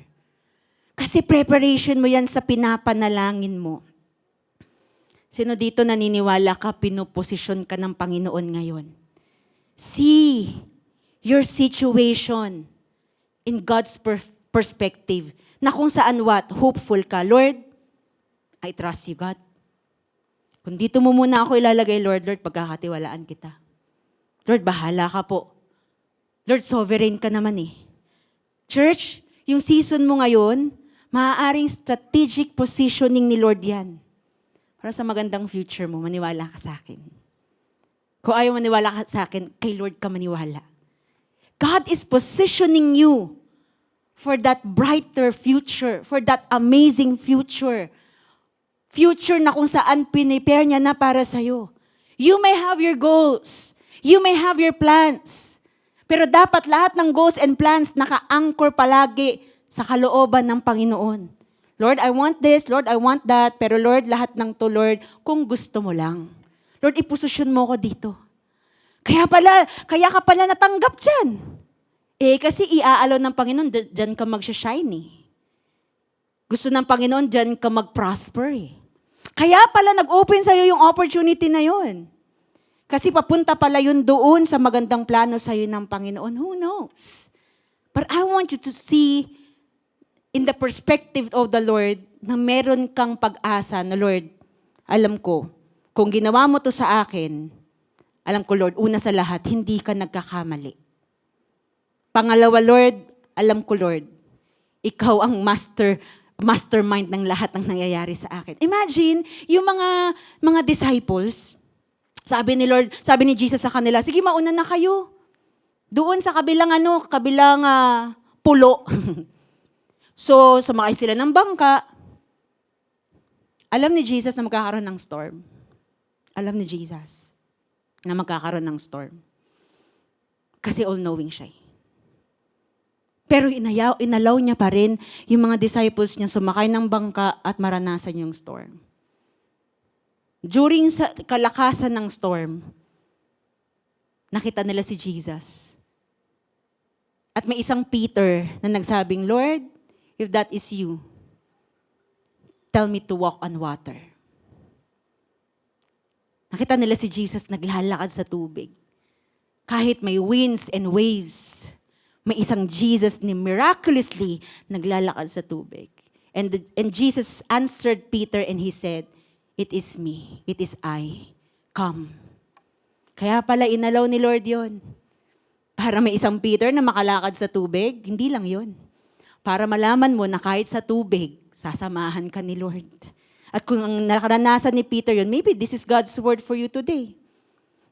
Kasi preparation mo yan sa pinapanalangin mo. Sino dito naniniwala ka, pinuposisyon ka ng Panginoon ngayon? See your situation in God's perspective na kung saan hopeful ka. Lord, I trust you, God. Kung dito mo muna ako ilalagay, Lord, pagkakatiwalaan kita. Lord, bahala ka po. Lord, sovereign ka naman eh. Church, yung season mo ngayon, maaaring strategic positioning ni Lord yan. Para sa magandang future mo, maniwala ka sa akin. Kung ayaw maniwala ka sa akin, kay Lord ka maniwala. God is positioning you for that brighter future, for that amazing future. Future na kung saan pinipare niya na para sa'yo. You may have your goals. You may have your plans. Pero dapat lahat ng goals and plans naka-anchor palagi sa kalooban ng Panginoon. Lord, I want this. Lord, I want that. Pero Lord, lahat ng to, Lord, kung gusto mo lang. Lord, iposisyon mo ko dito. Kaya ka pala natanggap dyan. Kasi iaalaw ng Panginoon, dyan ka mag-shine eh. Gusto ng Panginoon, dyan ka mag-prosper eh. Kaya pala nag-open sa'yo yung opportunity na yun. Kasi papunta pala yun doon sa magandang plano sa'yo ng Panginoon. Who knows? But I want you to see in the perspective of the Lord na meron kang pag-asa na, Lord, alam ko, kung ginawa mo to sa akin, alam ko, Lord, una sa lahat, hindi ka nagkakamali. Pangalawa, Lord, alam ko, Lord, ikaw ang mastermind ng lahat ng nangyayari sa akin. Imagine, yung mga disciples, sabi ni Jesus sa kanila, sige, mauna na kayo. Doon sa kabilang pulo. So, sumakay sila ng bangka. Alam ni Jesus na magkakaroon ng storm. Alam ni Jesus na magkakaroon ng storm. Kasi all-knowing siya. Pero inalaw niya pa rin yung mga disciples niya sumakay ng bangka at maranasan yung storm. During sa kalakasan ng storm, nakita nila si Jesus. At may isang Peter na nagsabing, Lord, if that is you, tell me to walk on water. Nakita nila si Jesus naglalakad sa tubig. Kahit may winds and waves, may isang Jesus ni miraculously naglalakad sa tubig. And Jesus answered Peter and he said, it is me, it is I, come. Kaya pala inalaw ni Lord yon. Para may isang Peter na makalakad sa tubig, hindi lang yon. Para malaman mo na kahit sa tubig, sasamahan ka ni Lord. At kung ang nakaranasan ni Peter yon, maybe this is God's word for you today.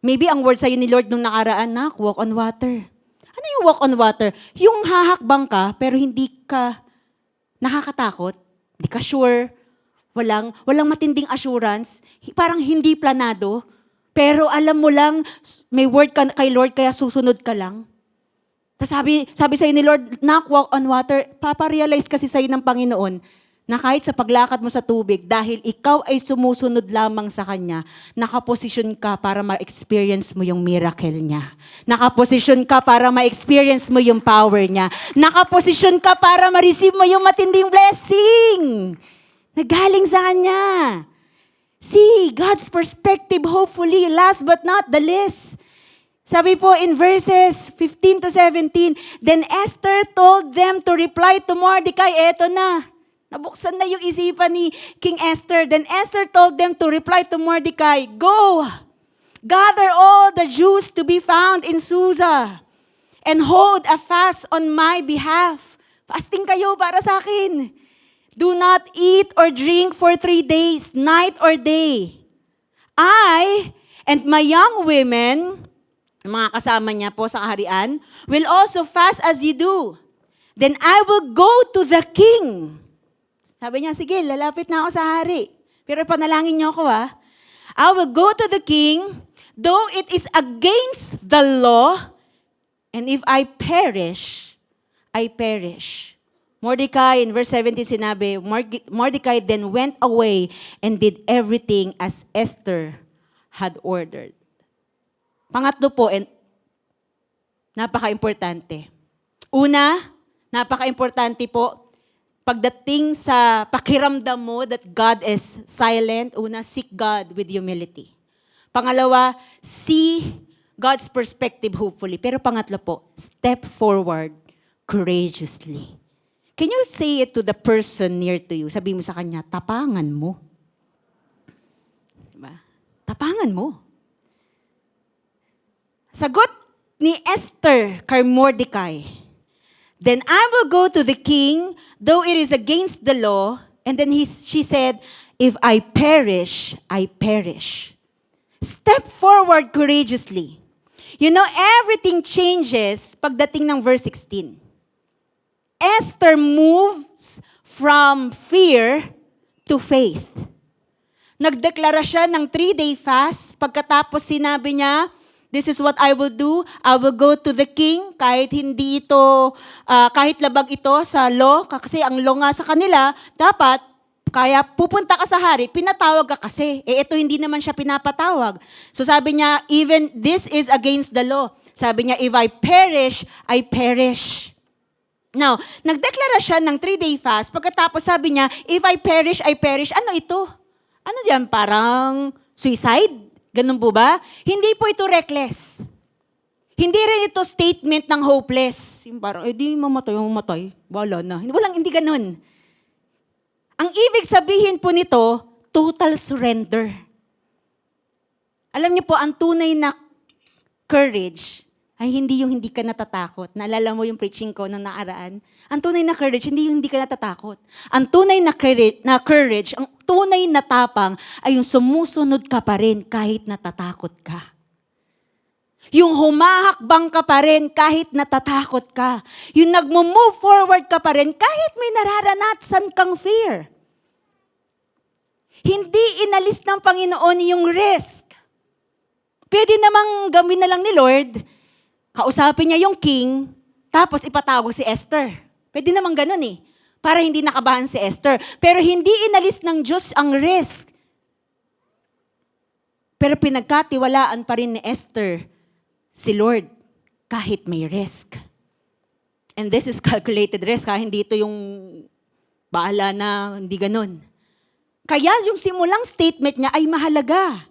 Maybe ang word sa'yo ni Lord nung nakaraan, walk on water. Ano yung walk on water? Yung hahakbang ka, pero hindi ka nakakatakot, hindi ka sure, walang matinding assurance, parang hindi planado, pero alam mo lang, may word ka kay Lord, kaya susunod ka lang. Tapos sabi sa'yo ni Lord, walk on water, paparealize kasi sa'yo ng Panginoon, na kahit sa paglakad mo sa tubig, dahil ikaw ay sumusunod lamang sa Kanya, nakaposisyon ka para ma-experience mo yung miracle niya. Nakaposisyon ka para ma-experience mo yung power niya. Nakaposisyon ka para ma-receive mo yung matinding blessing na galing sa Kanya. See, God's perspective, hopefully, last but not the least. Sabi po in verses 15 to 17, then Esther told them to reply to Mordecai, eto na. Nabuksan na yung isipan ni King Esther. Then Esther told them to reply to Mordecai, go, gather all the Jews to be found in Susa and hold a fast on my behalf. Fasting kayo para sa akin. Do not eat or drink for 3 days, night or day. I and my young women, mga kasama niya po sa kaharian, will also fast as you do. Then I will go to the king. Sabi niya, sige, lalapit na ako sa hari. Pero panalangin niyo ako I will go to the king, though it is against the law, and if I perish, I perish. Mordecai, in verse 17 sinabi, Mordecai then went away and did everything as Esther had ordered. Pangatlo po, and napaka-importante. Una, napaka-importante po, pagdating sa pakiramdam mo that God is silent, una, seek God with humility. Pangalawa, see God's perspective hopefully. Pero pangatlo po, step forward courageously. Can you say it to the person near to you? Sabi mo sa kanya, tapangan mo. Diba? Tapangan mo. Sagot ni Esther kay Mordecai, then I will go to the king, though it is against the law. And then she said, if I perish, I perish. Step forward courageously. You know, everything changes pagdating ng verse 16. Esther moves from fear to faith. Nagdeklara siya ng 3-day fast. Pagkatapos sinabi niya, this is what I will do. I will go to the king kahit hindi ito, kahit labag ito sa law. Kasi ang law nga sa kanila, dapat, kaya pupunta ka sa hari, pinatawag ka kasi. Ito hindi naman siya pinapatawag. So sabi niya, even this is against the law. Sabi niya, if I perish, I perish. Now, nagdeklara siya ng 3-day fast. Pagkatapos sabi niya, if I perish, I perish. Ano ito? Ano yan? Parang suicide? Ganun po ba? Hindi po ito reckless. Hindi rin ito statement ng hopeless. Yung parang, di mamatay. Wala na. Hindi ganun. Ang ibig sabihin po nito, total surrender. Alam niyo po, ang tunay na courage ay hindi yung hindi ka natatakot. Naalala mo yung preaching ko nung nakaraan? Ang tunay na courage, hindi yung hindi ka natatakot. Ang tunay na courage, ang tunay na tapang ay yung sumusunod ka pa rin kahit natatakot ka. Yung humahakbang ka pa rin kahit natatakot ka. Yung nagmo-move forward ka pa rin kahit may nararanasan kang fear. Hindi inalis ng Panginoon yung risk. Pwede namang gawin na lang ni Lord, kausapin niya yung king, tapos ipatawag si Esther. Pwede namang ganun para hindi nakabahan si Esther. Pero hindi inalis ng Diyos ang risk. Pero pinagkatiwalaan pa rin ni Esther si Lord kahit may risk. And this is calculated risk, hindi ito yung bahala na, hindi ganun. Kaya yung simulang statement niya ay mahalaga.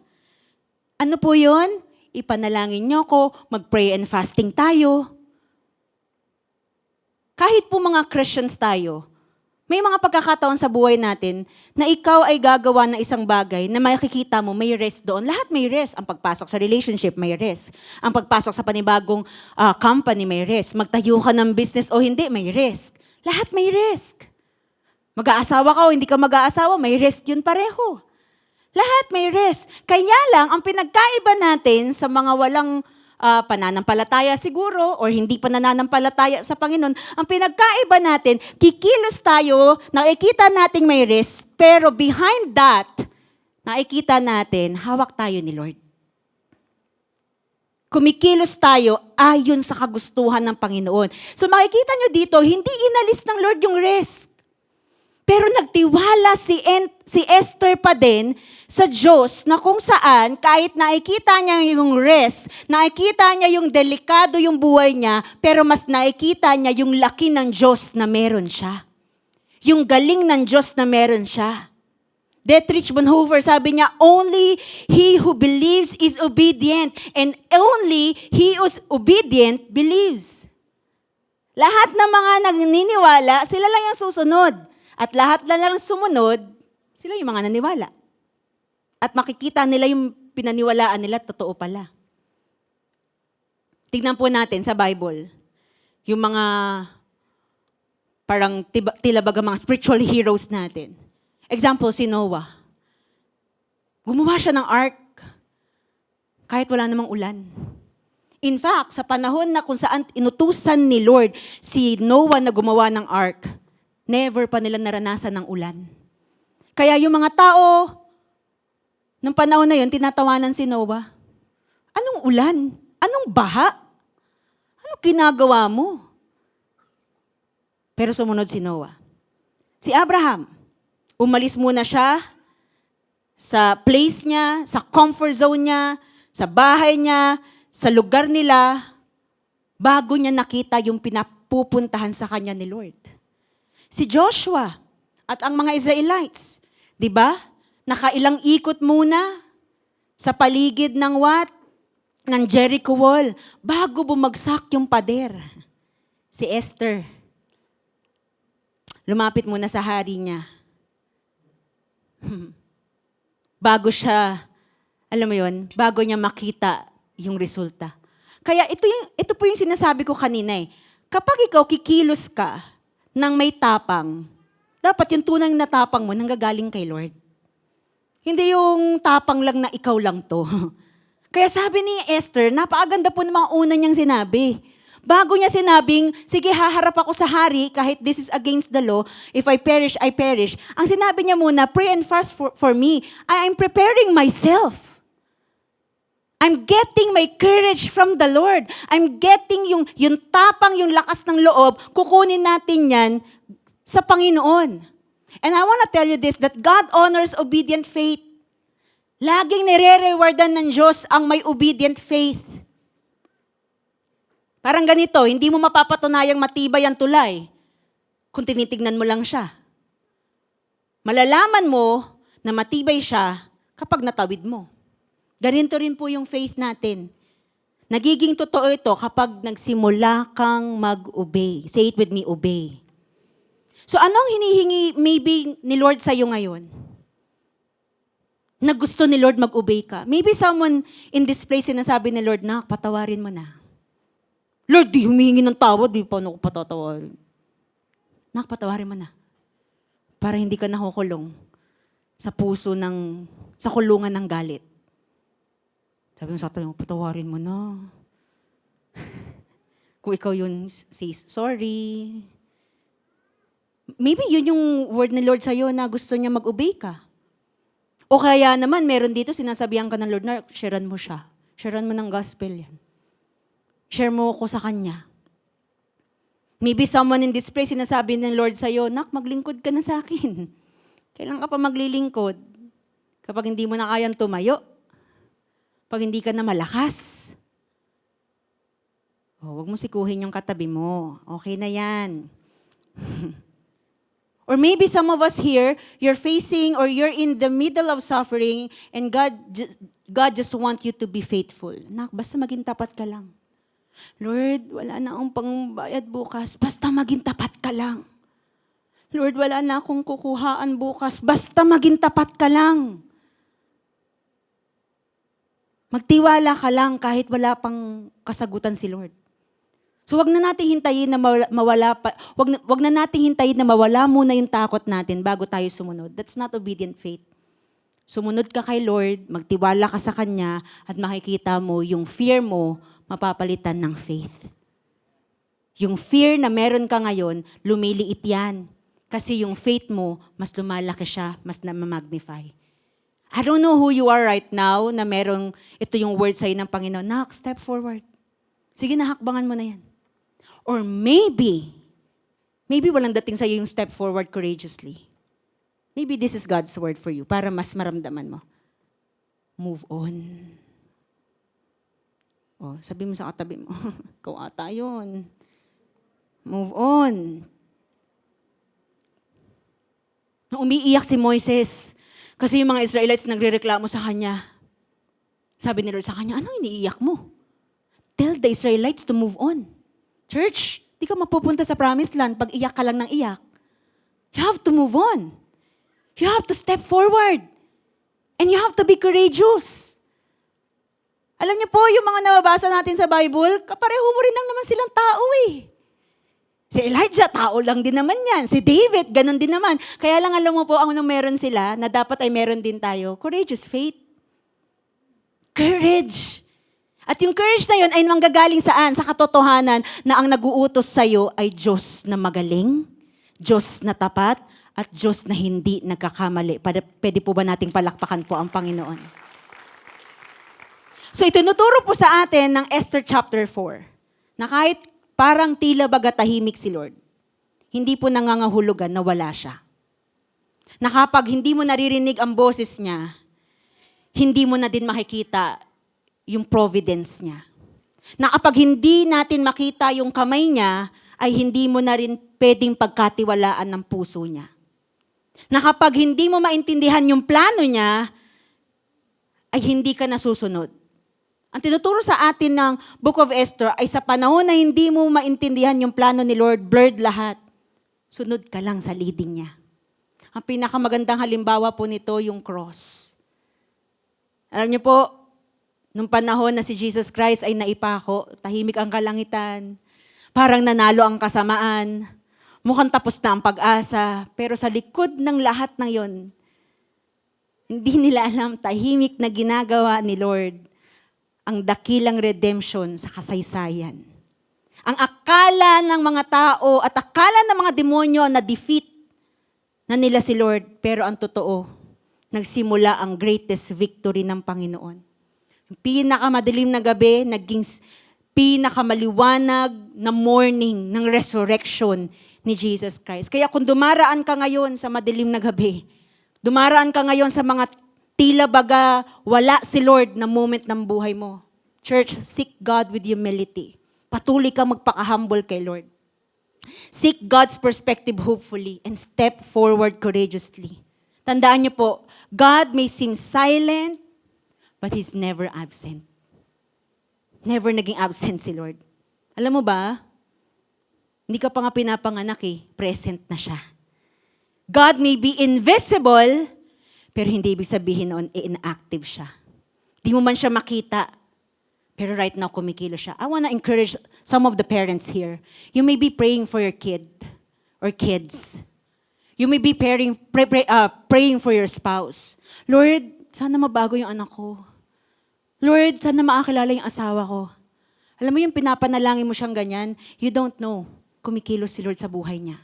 Ano po yun? Ipanalangin niyo ako, mag-pray and fasting tayo. Kahit po mga Christians tayo, may mga pagkakataon sa buhay natin na ikaw ay gagawa ng isang bagay na makikita mo may risk doon. Lahat may risk. Ang pagpasok sa relationship, may risk. Ang pagpasok sa panibagong company, may risk. Magtayo ka ng business o hindi, may risk. Lahat may risk. Mag-aasawa ka o hindi ka mag-aasawa, may risk yun pareho. Lahat may risk. Kaya lang, ang pinagkaiba natin sa mga walang pananampalataya siguro or hindi pa nananampalataya sa Panginoon, ang pinagkaiba natin, kikilos tayo, nakikita nating may risk, pero behind that, nakikita natin, hawak tayo ni Lord. Kumikilos tayo ayon sa kagustuhan ng Panginoon. So makikita nyo dito, hindi inalis ng Lord yung risk. Pero nagtiwala si Esther pa din sa Diyos na kung saan kahit nakikita niya yung risk, nakikita niya yung delikado yung buhay niya, pero mas nakikita niya yung laki ng Diyos na meron siya. Yung galing ng Diyos na meron siya. Dietrich Bonhoeffer sabi niya, only he who believes is obedient and only he who's obedient believes. Lahat ng mga naniniwala, sila lang yung susunod. At lahat na lang sumunod, sila yung mga naniwala. At makikita nila yung pinaniwalaan nila, totoo pala. Tignan po natin sa Bible. yung mga parang tila baga mga spiritual heroes natin. Example, si Noah. Gumawa siya ng ark kahit wala namang ulan. In fact, sa panahon na kung saan inutusan ni Lord si Noah na gumawa ng ark, never pa nila naranasan ng ulan. Kaya yung mga tao, nung panahon na yun, tinatawanan si Noah. Anong ulan? Anong baha? Anong ginagawa mo? Pero sumunod si Noah. Si Abraham, umalis muna siya sa place niya, sa comfort zone niya, sa bahay niya, sa lugar nila, bago niya nakita yung pinapupuntahan sa kanya ni Lord. Si Joshua at ang mga Israelites, di ba? Nakailang ikot muna sa paligid ng ng Jericho wall, bago bumagsak yung pader. Si Esther, lumapit muna sa hari niya. Bago siya, alam mo yun, bago niya makita yung resulta. Kaya ito po yung sinasabi ko kanina eh. Kapag ikaw kikilos ka ng may tapang, dapat yung tunang na tapang mo nanggagaling kay Lord. Hindi yung tapang lang na ikaw lang to. Kaya sabi ni Esther, napakaganda po ng mga una niyang sinabi. Bago niya sinabing, sige haharap ako sa hari kahit this is against the law, if I perish, I perish. Ang sinabi niya muna, pray and fast for me. I am preparing myself. I'm getting my courage from the Lord. I'm getting yung tapang, yung lakas ng loob, kukunin natin yan sa Panginoon. And I want to tell you this, that God honors obedient faith. Laging nire-rewardan ng Diyos ang may obedient faith. Parang ganito, hindi mo mapapatunayang matibay ang tulay kung tinitignan mo lang siya. Malalaman mo na matibay siya kapag natawid mo. Ganito rin po yung faith natin. Nagiging totoo ito kapag nagsimula kang mag-obey. Say it with me, obey. So anong hinihingi maybe ni Lord sa'yo ngayon? Na gusto ni Lord mag-obey ka. Maybe someone in this place sinasabi ni Lord, nak, patawarin mo na. Lord, di humihingi ng tawad, di pa ako patatawarin. Nak, patawarin mo na. Para hindi ka nakukulong sa puso sa kulungan ng galit. Sabi mo sa atin, patawarin mo na. Kung ikaw yun, say sorry. Maybe yun yung word ni Lord sa'yo na gusto niya mag-obey ka. O kaya naman, meron dito, sinasabihan ka ng Lord na, sharean mo siya. Sharean mo ng gospel yan. Share mo ko sa Kanya. Maybe someone in this place, sinasabi ng Lord sa'yo, nak, maglingkod ka na sa akin. Kailan ka pa maglilingkod? Kapag hindi mo na kayang tumayo. Pag hindi ka na malakas. Huwag mo sikuhin yung katabi mo. Okay na yan. Or maybe some of us here, you're facing or you're in the middle of suffering and God just wants you to be faithful. Nak, basta maging tapat ka lang. Lord, wala na akong pangbayad bukas. Basta maging tapat ka lang. Lord, wala na akong kukuhaan bukas. Basta maging tapat ka lang. Magtiwala ka lang kahit wala pang kasagutan si Lord. So wag na nating hintayin na wag na nating hintayin na mawala muna yung takot natin bago tayo sumunod. That's not obedient faith. Sumunod ka kay Lord, magtiwala ka sa Kanya, at makikita mo yung fear mo mapapalitan ng faith. Yung fear na meron ka ngayon, lumiliit yan. Kasi yung faith mo, mas lumalaki siya, mas na-magnify. I don't know who you are right now na merong ito yung word sa'yo ng Panginoon. Nak, step forward. Sige na, hakbangan mo na yan. Or maybe walang dating sa'yo yung step forward courageously. Maybe this is God's word for you para mas maramdaman mo. Move on. Oh, sabi mo sa katabi mo, ikaw ata yun. Move on. Nung umiiyak si Moises, kasi yung mga Israelites nagrereklamo sa kanya. Sabi ni Lord sa kanya, anong iniiyak mo? Tell the Israelites to move on. Church, di ka mapupunta sa promised land pag iyak ka lang ng iyak. You have to move on. You have to step forward. And you have to be courageous. Alam niyo po, yung mga nababasa natin sa Bible, kapareho mo rin lang naman silang tao eh. Si Elijah, tao lang din naman yan. Si David, ganun din naman. Kaya lang alam mo po, ang meron sila, na dapat ay meron din tayo, courageous faith. Courage. At yung courage na yun ay manggagaling saan? Sa katotohanan na ang naguutos sa'yo ay Diyos na magaling, Diyos na tapat, at Diyos na hindi nagkakamali. Pwede po ba nating palakpakan po ang Panginoon? So itinuturo po sa atin ng Esther chapter 4 na kahit parang tila baga tahimik si Lord, hindi po nangangahulugan na wala siya. Na kapag hindi mo naririnig ang boses niya, hindi mo na din makikita yung providence niya. Na kapag hindi natin makita yung kamay niya, ay hindi mo na rin pwedeng pagkatiwalaan ng puso niya. Na kapag hindi mo maintindihan yung plano niya, ay hindi ka nasusunod. Ang tinuturo sa atin ng Book of Esther ay sa panahon na hindi mo maintindihan yung plano ni Lord, blurred lahat. Sunod ka lang sa leading niya. Ang pinakamagandang halimbawa po nito yung cross. Alam niyo po, nung panahon na si Jesus Christ ay naipako, tahimik ang kalangitan, parang nanalo ang kasamaan, mukhang tapos na ang pag-asa, pero sa likod ng lahat ng yon, hindi nila alam tahimik na ginagawa ni Lord ang dakilang redemption sa kasaysayan. Ang akala ng mga tao at akala ng mga demonyo na defeat na nila si Lord, pero ang totoo, nagsimula ang greatest victory ng Panginoon. Yung pinakamadilim na gabi, naging pinakamaliwanag na morning ng resurrection ni Jesus Christ. Kaya kung dumaraan ka ngayon sa madilim na gabi, dumaraan ka ngayon sa mga tila baga wala si Lord na moment ng buhay mo. Church, seek God with humility. Patuloy ka magpaka-humble kay Lord. Seek God's perspective hopefully and step forward courageously. Tandaan niyo po, God may seem silent, but He's never absent. Never naging absent si Lord. Alam mo ba, hindi ka pa nga pinapanganak present na siya. God may be invisible, pero hindi ibig sabihin noon, inactive siya. Di mo man siya makita, pero right now kumikilos siya. I want to encourage some of the parents here. You may be praying for your kid or kids. You may be praying for your spouse. Lord, sana mabago yung anak ko. Lord, sana makakilala yung asawa ko. Alam mo yung pinapanalangin mo siyang ganyan, you don't know, kumikilos si Lord sa buhay niya.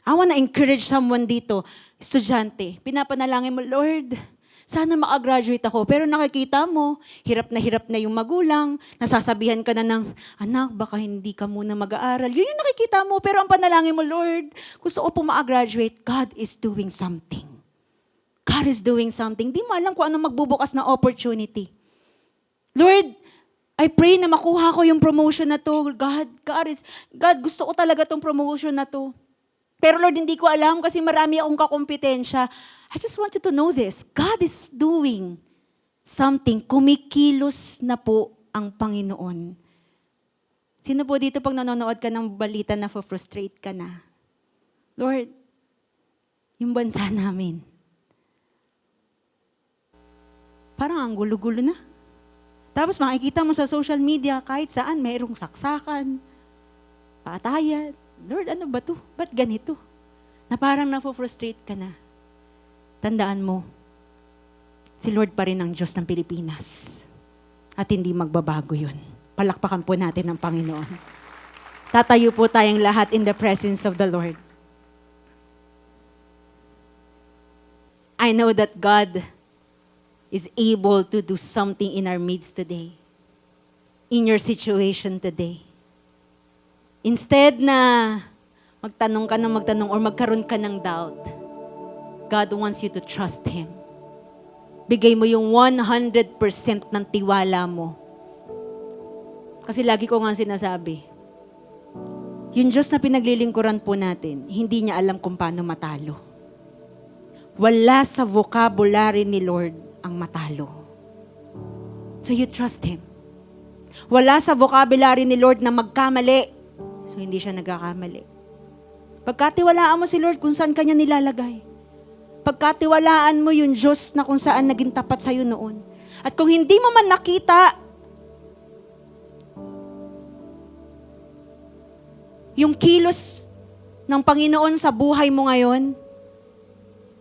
I want to encourage someone dito, estudyante, pinapanalangin mo, Lord, sana makagraduate ako. Pero nakikita mo, hirap na yung magulang, nasasabihan ka na ng, anak, baka hindi ka muna mag-aaral. Yun yung nakikita mo, pero ang panalangin mo, Lord, gusto ko po makagraduate. God is doing something. God is doing something. Di mo alam kung anong magbubukas na opportunity. Lord, I pray na makuha ko yung promotion na to. God, gusto ko talaga tong promotion na to. Pero Lord, hindi ko alam kasi marami akong kakompetensya. I just want you to know this. God is doing something. Kumikilos na po ang Panginoon. Sino po dito pag nanonood ka ng balita na frustrate ka na? Lord, yung bansa namin, parang ang gulo-gulo na. Tapos makikita mo sa social media, kahit saan, mayroong saksakan, patayan. Lord, ano ba to? Ba't ganito? Na parang na-frustrate ka na. Tandaan mo, si Lord pa rin ang Diyos ng Pilipinas. At hindi magbabago yun. Palakpakan po natin ang Panginoon. Tatayo po tayong lahat in the presence of the Lord. I know that God is able to do something in our midst today. In your situation today. Instead na magtanong ka ng magtanong or magkaroon ka ng doubt, God wants you to trust Him. Bigay mo yung 100% ng tiwala mo. Kasi lagi ko nga sinasabi, yung Diyos na pinaglilingkuran po natin, hindi niya alam kung paano matalo. Wala sa vocabulary ni Lord ang matalo. So you trust Him. Wala sa vocabulary ni Lord na magkamali. So, hindi siya nagkakamali. Pagkatiwalaan mo si Lord kung saan kanya nilalagay. Pagkatiwalaan mo yung Diyos na kung saan naging tapat sa'yo noon. At kung hindi mo man nakita yung kilos ng Panginoon sa buhay mo ngayon,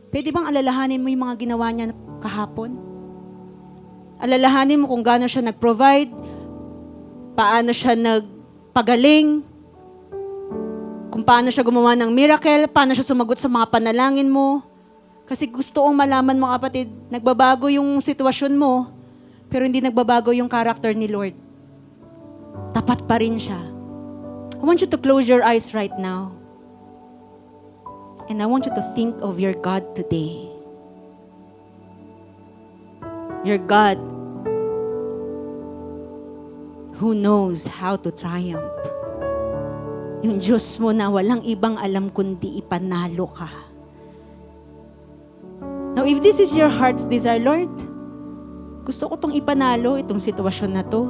pwede bang alalahanin mo yung mga ginawa niya kahapon? Alalahanin mo kung gaano siya nag-provide, paano siya nagpagaling, kung paano siya gumawa ng miracle, paano siya sumagot sa mga panalangin mo. Kasi gusto kong malaman mo, kapatid, nagbabago yung sitwasyon mo, pero hindi nagbabago yung character ni Lord. Tapat pa rin siya. I want you to close your eyes right now. And I want you to think of your God today. Your God who knows how to triumph. Yung Diyos mo na walang ibang alam kundi ipanalo ka. Now, if this is your heart's desire, Lord, gusto ko itong ipanalo, itong sitwasyon na to,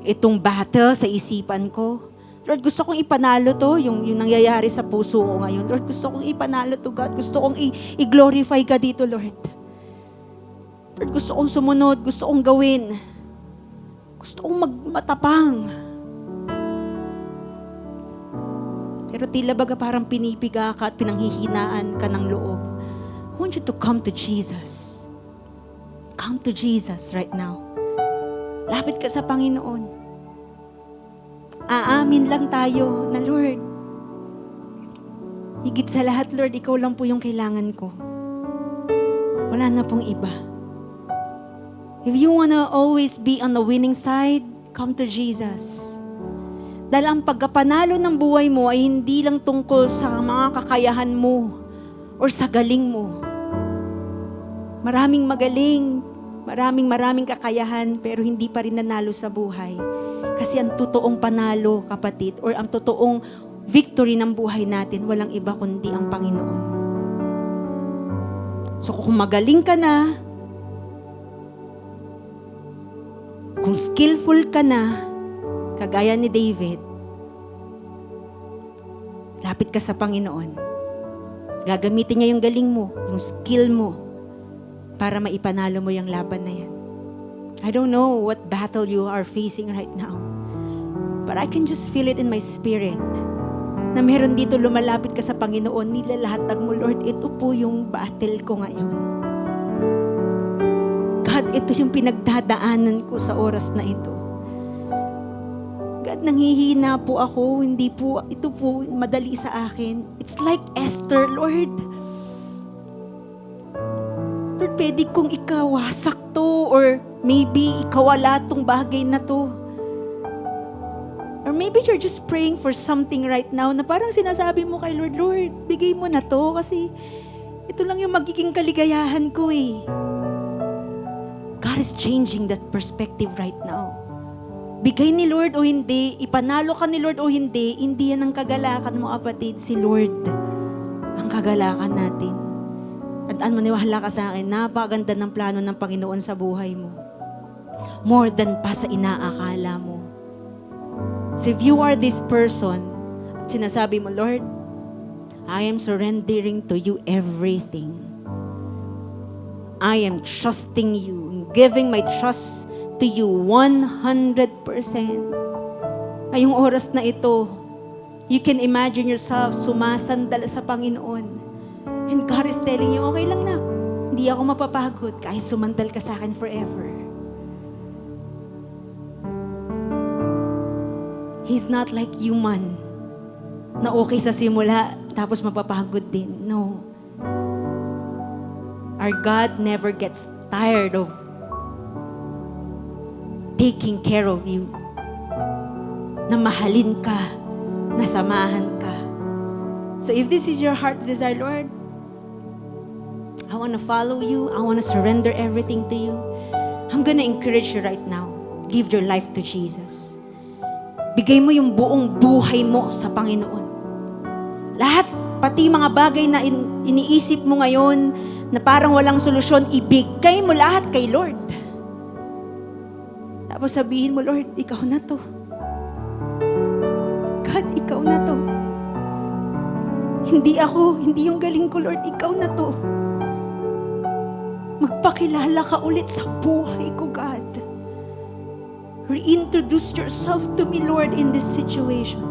itong battle sa isipan ko. Lord, gusto kong ipanalo to, yung nangyayari sa puso ko ngayon. Lord, gusto kong ipanalo to, God. Gusto kong i-glorify ka dito, Lord. Lord, gusto kong sumunod, gusto kong gawin. Gusto kong matapang. Pero tila baga parang pinipiga ka at pinanghihinaan ka ng loob. I want you to come to Jesus. Come to Jesus right now. Lapit ka sa Panginoon. Aamin lang tayo na, Lord, higit sa lahat, Lord, ikaw lang po yung kailangan ko. Wala na pong iba. If you wanna always be on the winning side, come to Jesus. Dahil ang pagkapanalo ng buhay mo ay hindi lang tungkol sa mga kakayahan mo or sa galing mo. Maraming magaling, maraming kakayahan, pero hindi pa rin nanalo sa buhay. Kasi ang totoong panalo, kapatid, or ang totoong victory ng buhay natin, walang iba kundi ang Panginoon. So kung magaling ka na, kung skillful ka na, kagaya ni David, lapit ka sa Panginoon. Gagamitin niya yung galing mo, yung skill mo, para maipanalo mo yung laban na yan. I don't know what battle you are facing right now, but I can just feel it in my spirit na meron dito lumalapit ka sa Panginoon, nilalahatag mo, Lord, ito po yung battle ko ngayon. God, ito yung pinagdadaanan ko sa oras na ito. God, nanghihina po ako, hindi po, ito po madali sa akin. It's like Esther, Lord. Lord, pwede kong ikawasak to, or maybe ikawala tong bagay na to. Or maybe you're just praying for something right now na parang sinasabi mo kay Lord, Lord, bigay mo na to kasi ito lang yung magiging kaligayahan ko eh. God is changing that perspective right now. Bigay ni Lord o hindi, ipanalo ka ni Lord o hindi, hindi yan ang kagalakan mo, kapatid. Si Lord ang kagalakan natin. At maniwala ka sa akin, napakaganda ng plano ng Panginoon sa buhay mo. More than pa sa inaakala mo. So if you are this person, sinasabi mo, Lord, I am surrendering to you everything. I am trusting you, giving my trust to you 100%. Ngayong oras na ito, you can imagine yourself sumasandal sa Panginoon. And God is telling you, okay lang na. Hindi ako mapapagod kahit sumandal ka sa akin forever. He's not like human na okay sa simula tapos mapapagod din. No. Our God never gets tired of taking care of you. Na mahalin ka, na samahan ka. So if this is your heart's desire, Lord, I want to follow you. I want to surrender everything to you. I'm gonna encourage you right now. Give your life to Jesus. Bigay mo yung buong buhay mo sa Panginoon. Lahat, pati mga bagay na iniisip mo ngayon na parang walang solusyon, ibigay mo lahat kay Lord. Tapos sabihin mo, Lord, ikaw na to. God, ikaw na to. Hindi ako, hindi yung galing ko, Lord, ikaw na to. Magpakilala ka ulit sa buhay ko, God. Reintroduce yourself to me, Lord, in this situation.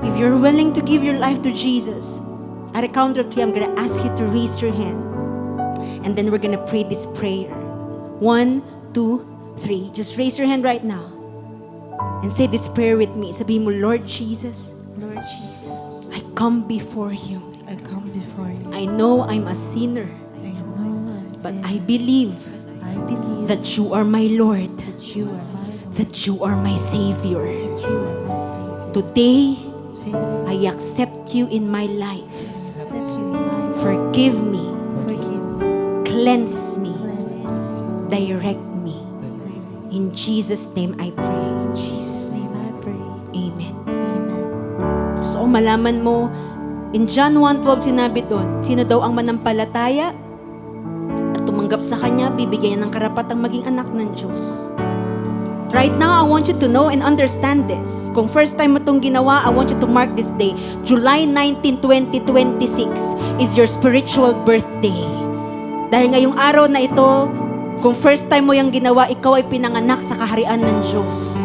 If you're willing to give your life to Jesus, at a count of 3, I'm going to ask you to raise your hand. And then we're going to pray this prayer. 1, 2, 3. Just raise your hand right now. And say this prayer with me. Sabihin mo, Lord Jesus, Lord Jesus, I come before you. I come before you. I know I'm a sinner, I know but I believe I believe that you are my Lord, that you are my Lord, that you are my Savior. that you are my Savior. Today, Today, I accept you in my life. I accept you in my life. Forgive me, Forgive me, cleanse me, cleanse me. direct me. In Jesus' name I pray. In Jesus' name I pray. Amen. Amen. So malaman mo, in John 1:12 sinabi doon, sino daw ang manampalataya at tumanggap sa Kanya, bibigyan ng karapatang maging anak ng Diyos. Right now, I want you to know and understand this. Kung first time mo itong ginawa, I want you to mark this day. July 19, 2026 is your spiritual birthday. Dahil ngayong araw na ito, kung first time mo yung ginawa, ikaw ay pinanganak sa kaharian ng Diyos.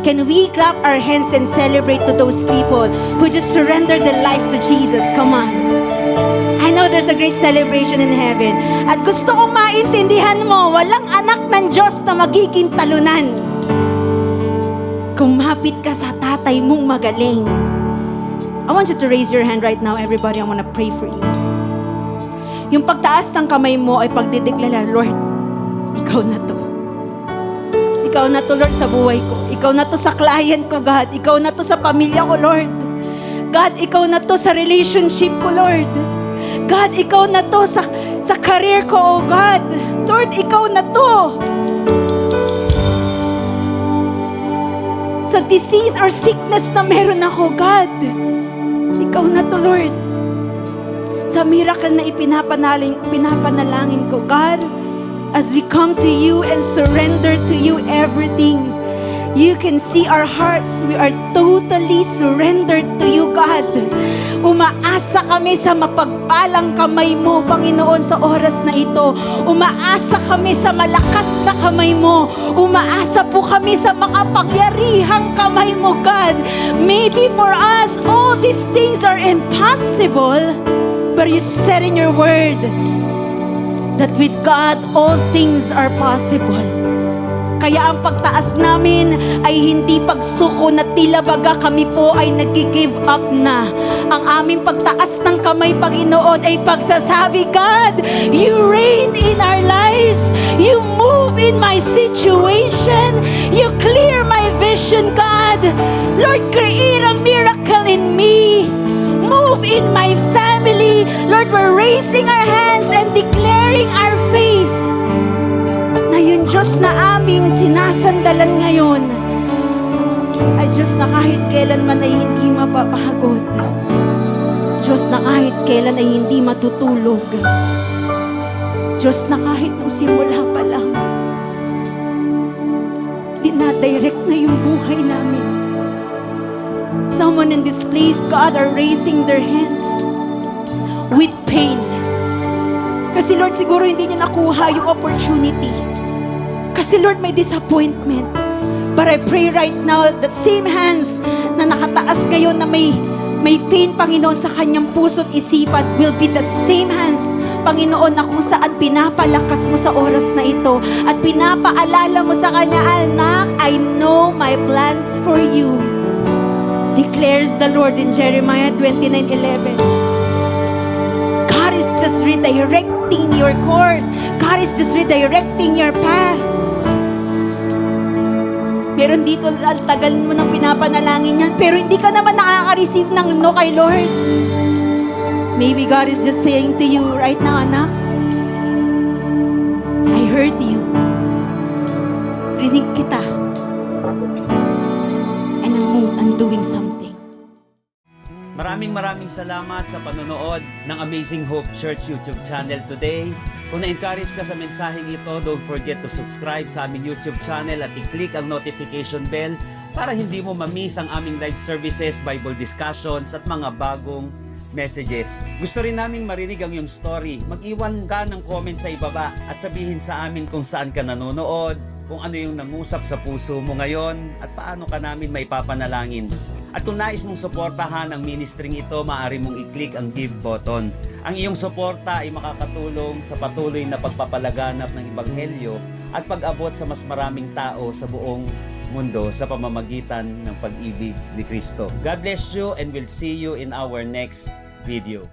Can we clap our hands and celebrate to those people who just surrendered their lives to Jesus? Come on. I know there's a great celebration in heaven. At gusto kong maintindihan mo, walang anak ng Diyos na magiging talunan. Kumapit ka sa tatay mong magaling. I want you to raise your hand right now, everybody. I want to pray for you. Yung pagtaas ng kamay mo ay pagdideklara, Lord, ikaw na to. Ikaw na to, Lord, sa buhay ko. Ikaw na to sa client ko, God. Ikaw na to sa pamilya ko, Lord. God, ikaw na to sa relationship ko, Lord. God, ikaw na to sa career ko, oh God. Lord, ikaw na to. Sa disease or sickness na meron ako, God. Ikaw na to, Lord. Sa miracle na ipinapanalangin ko, God, as we come to you and surrender to you everything, you can see our hearts. We are totally surrendered to you, God. Umaasa kami sa mapagpalang kamay mo, Panginoon, sa oras na ito. Umaasa kami sa malakas na kamay mo. Umaasa po kami sa makapangyarihang kamay mo, God. Maybe for us, all these things are impossible, but you said in your word that with God, all things are possible. Kaya ang pagtaas namin ay hindi pagsuko na tila baga kami po ay nag-give up na. Ang aming pagtaas ng kamay, Panginoon, ay pagsasabi, God, you reign in our lives. You move in my situation. You clear my vision, God. Lord, create a miracle in me. Move in my family. Lord, we're raising our hands and declaring our faith na yung Diyos na aming sinasandalan ngayon ay Diyos na kahit kailanman ay hindi mapapagod. Diyos na kahit kailan ay hindi matutulog. Diyos na kahit nung simula pa lang, dinadirect na yung buhay namin. Someone in this place, God, are raising their hands with pain. Kasi Lord, siguro hindi niya nakuha yung opportunity. Kasi Lord, may disappointment. But I pray right now that same hands na nakataas ngayon na may pain, Panginoon, sa kanyang puso't isipan will be the same hands, Panginoon, na kung saan pinapalakas mo sa oras na ito at pinapaalala mo sa kanya, anak, I know my plans for you, declares the Lord in Jeremiah 29:11. God is just redirecting your course. God is just redirecting your path. Meron dito, tagal mo nang pinapanalangin yan, pero hindi ka naman nakaka-receive ng no kay Lord. Maybe God is just saying to you right now, anak, I heard you. Rinig kita. And I'm doing something. Maraming salamat sa panonood ng Amazing Hope Church YouTube channel today. Kung na-encourage ka sa mensaheng ito, don't forget to subscribe sa aming YouTube channel at i-click ang notification bell para hindi mo ma-miss ang aming live services, Bible discussions at mga bagong messages. Gusto rin naming marinig ang iyong story. Mag-iwan ka ng comment sa ibaba at sabihin sa amin kung saan ka nanonood, kung ano yung nangusap sa puso mo ngayon at paano ka namin may papanalangin. At kung nais mong suportahan ang ministring ito, maaari mong i-click ang give button. Ang iyong suporta ay makakatulong sa patuloy na pagpapalaganap ng Ebanghelyo at pag-abot sa mas maraming tao sa buong mundo sa pamamagitan ng pag-ibig ni Kristo. God bless you and we'll see you in our next video.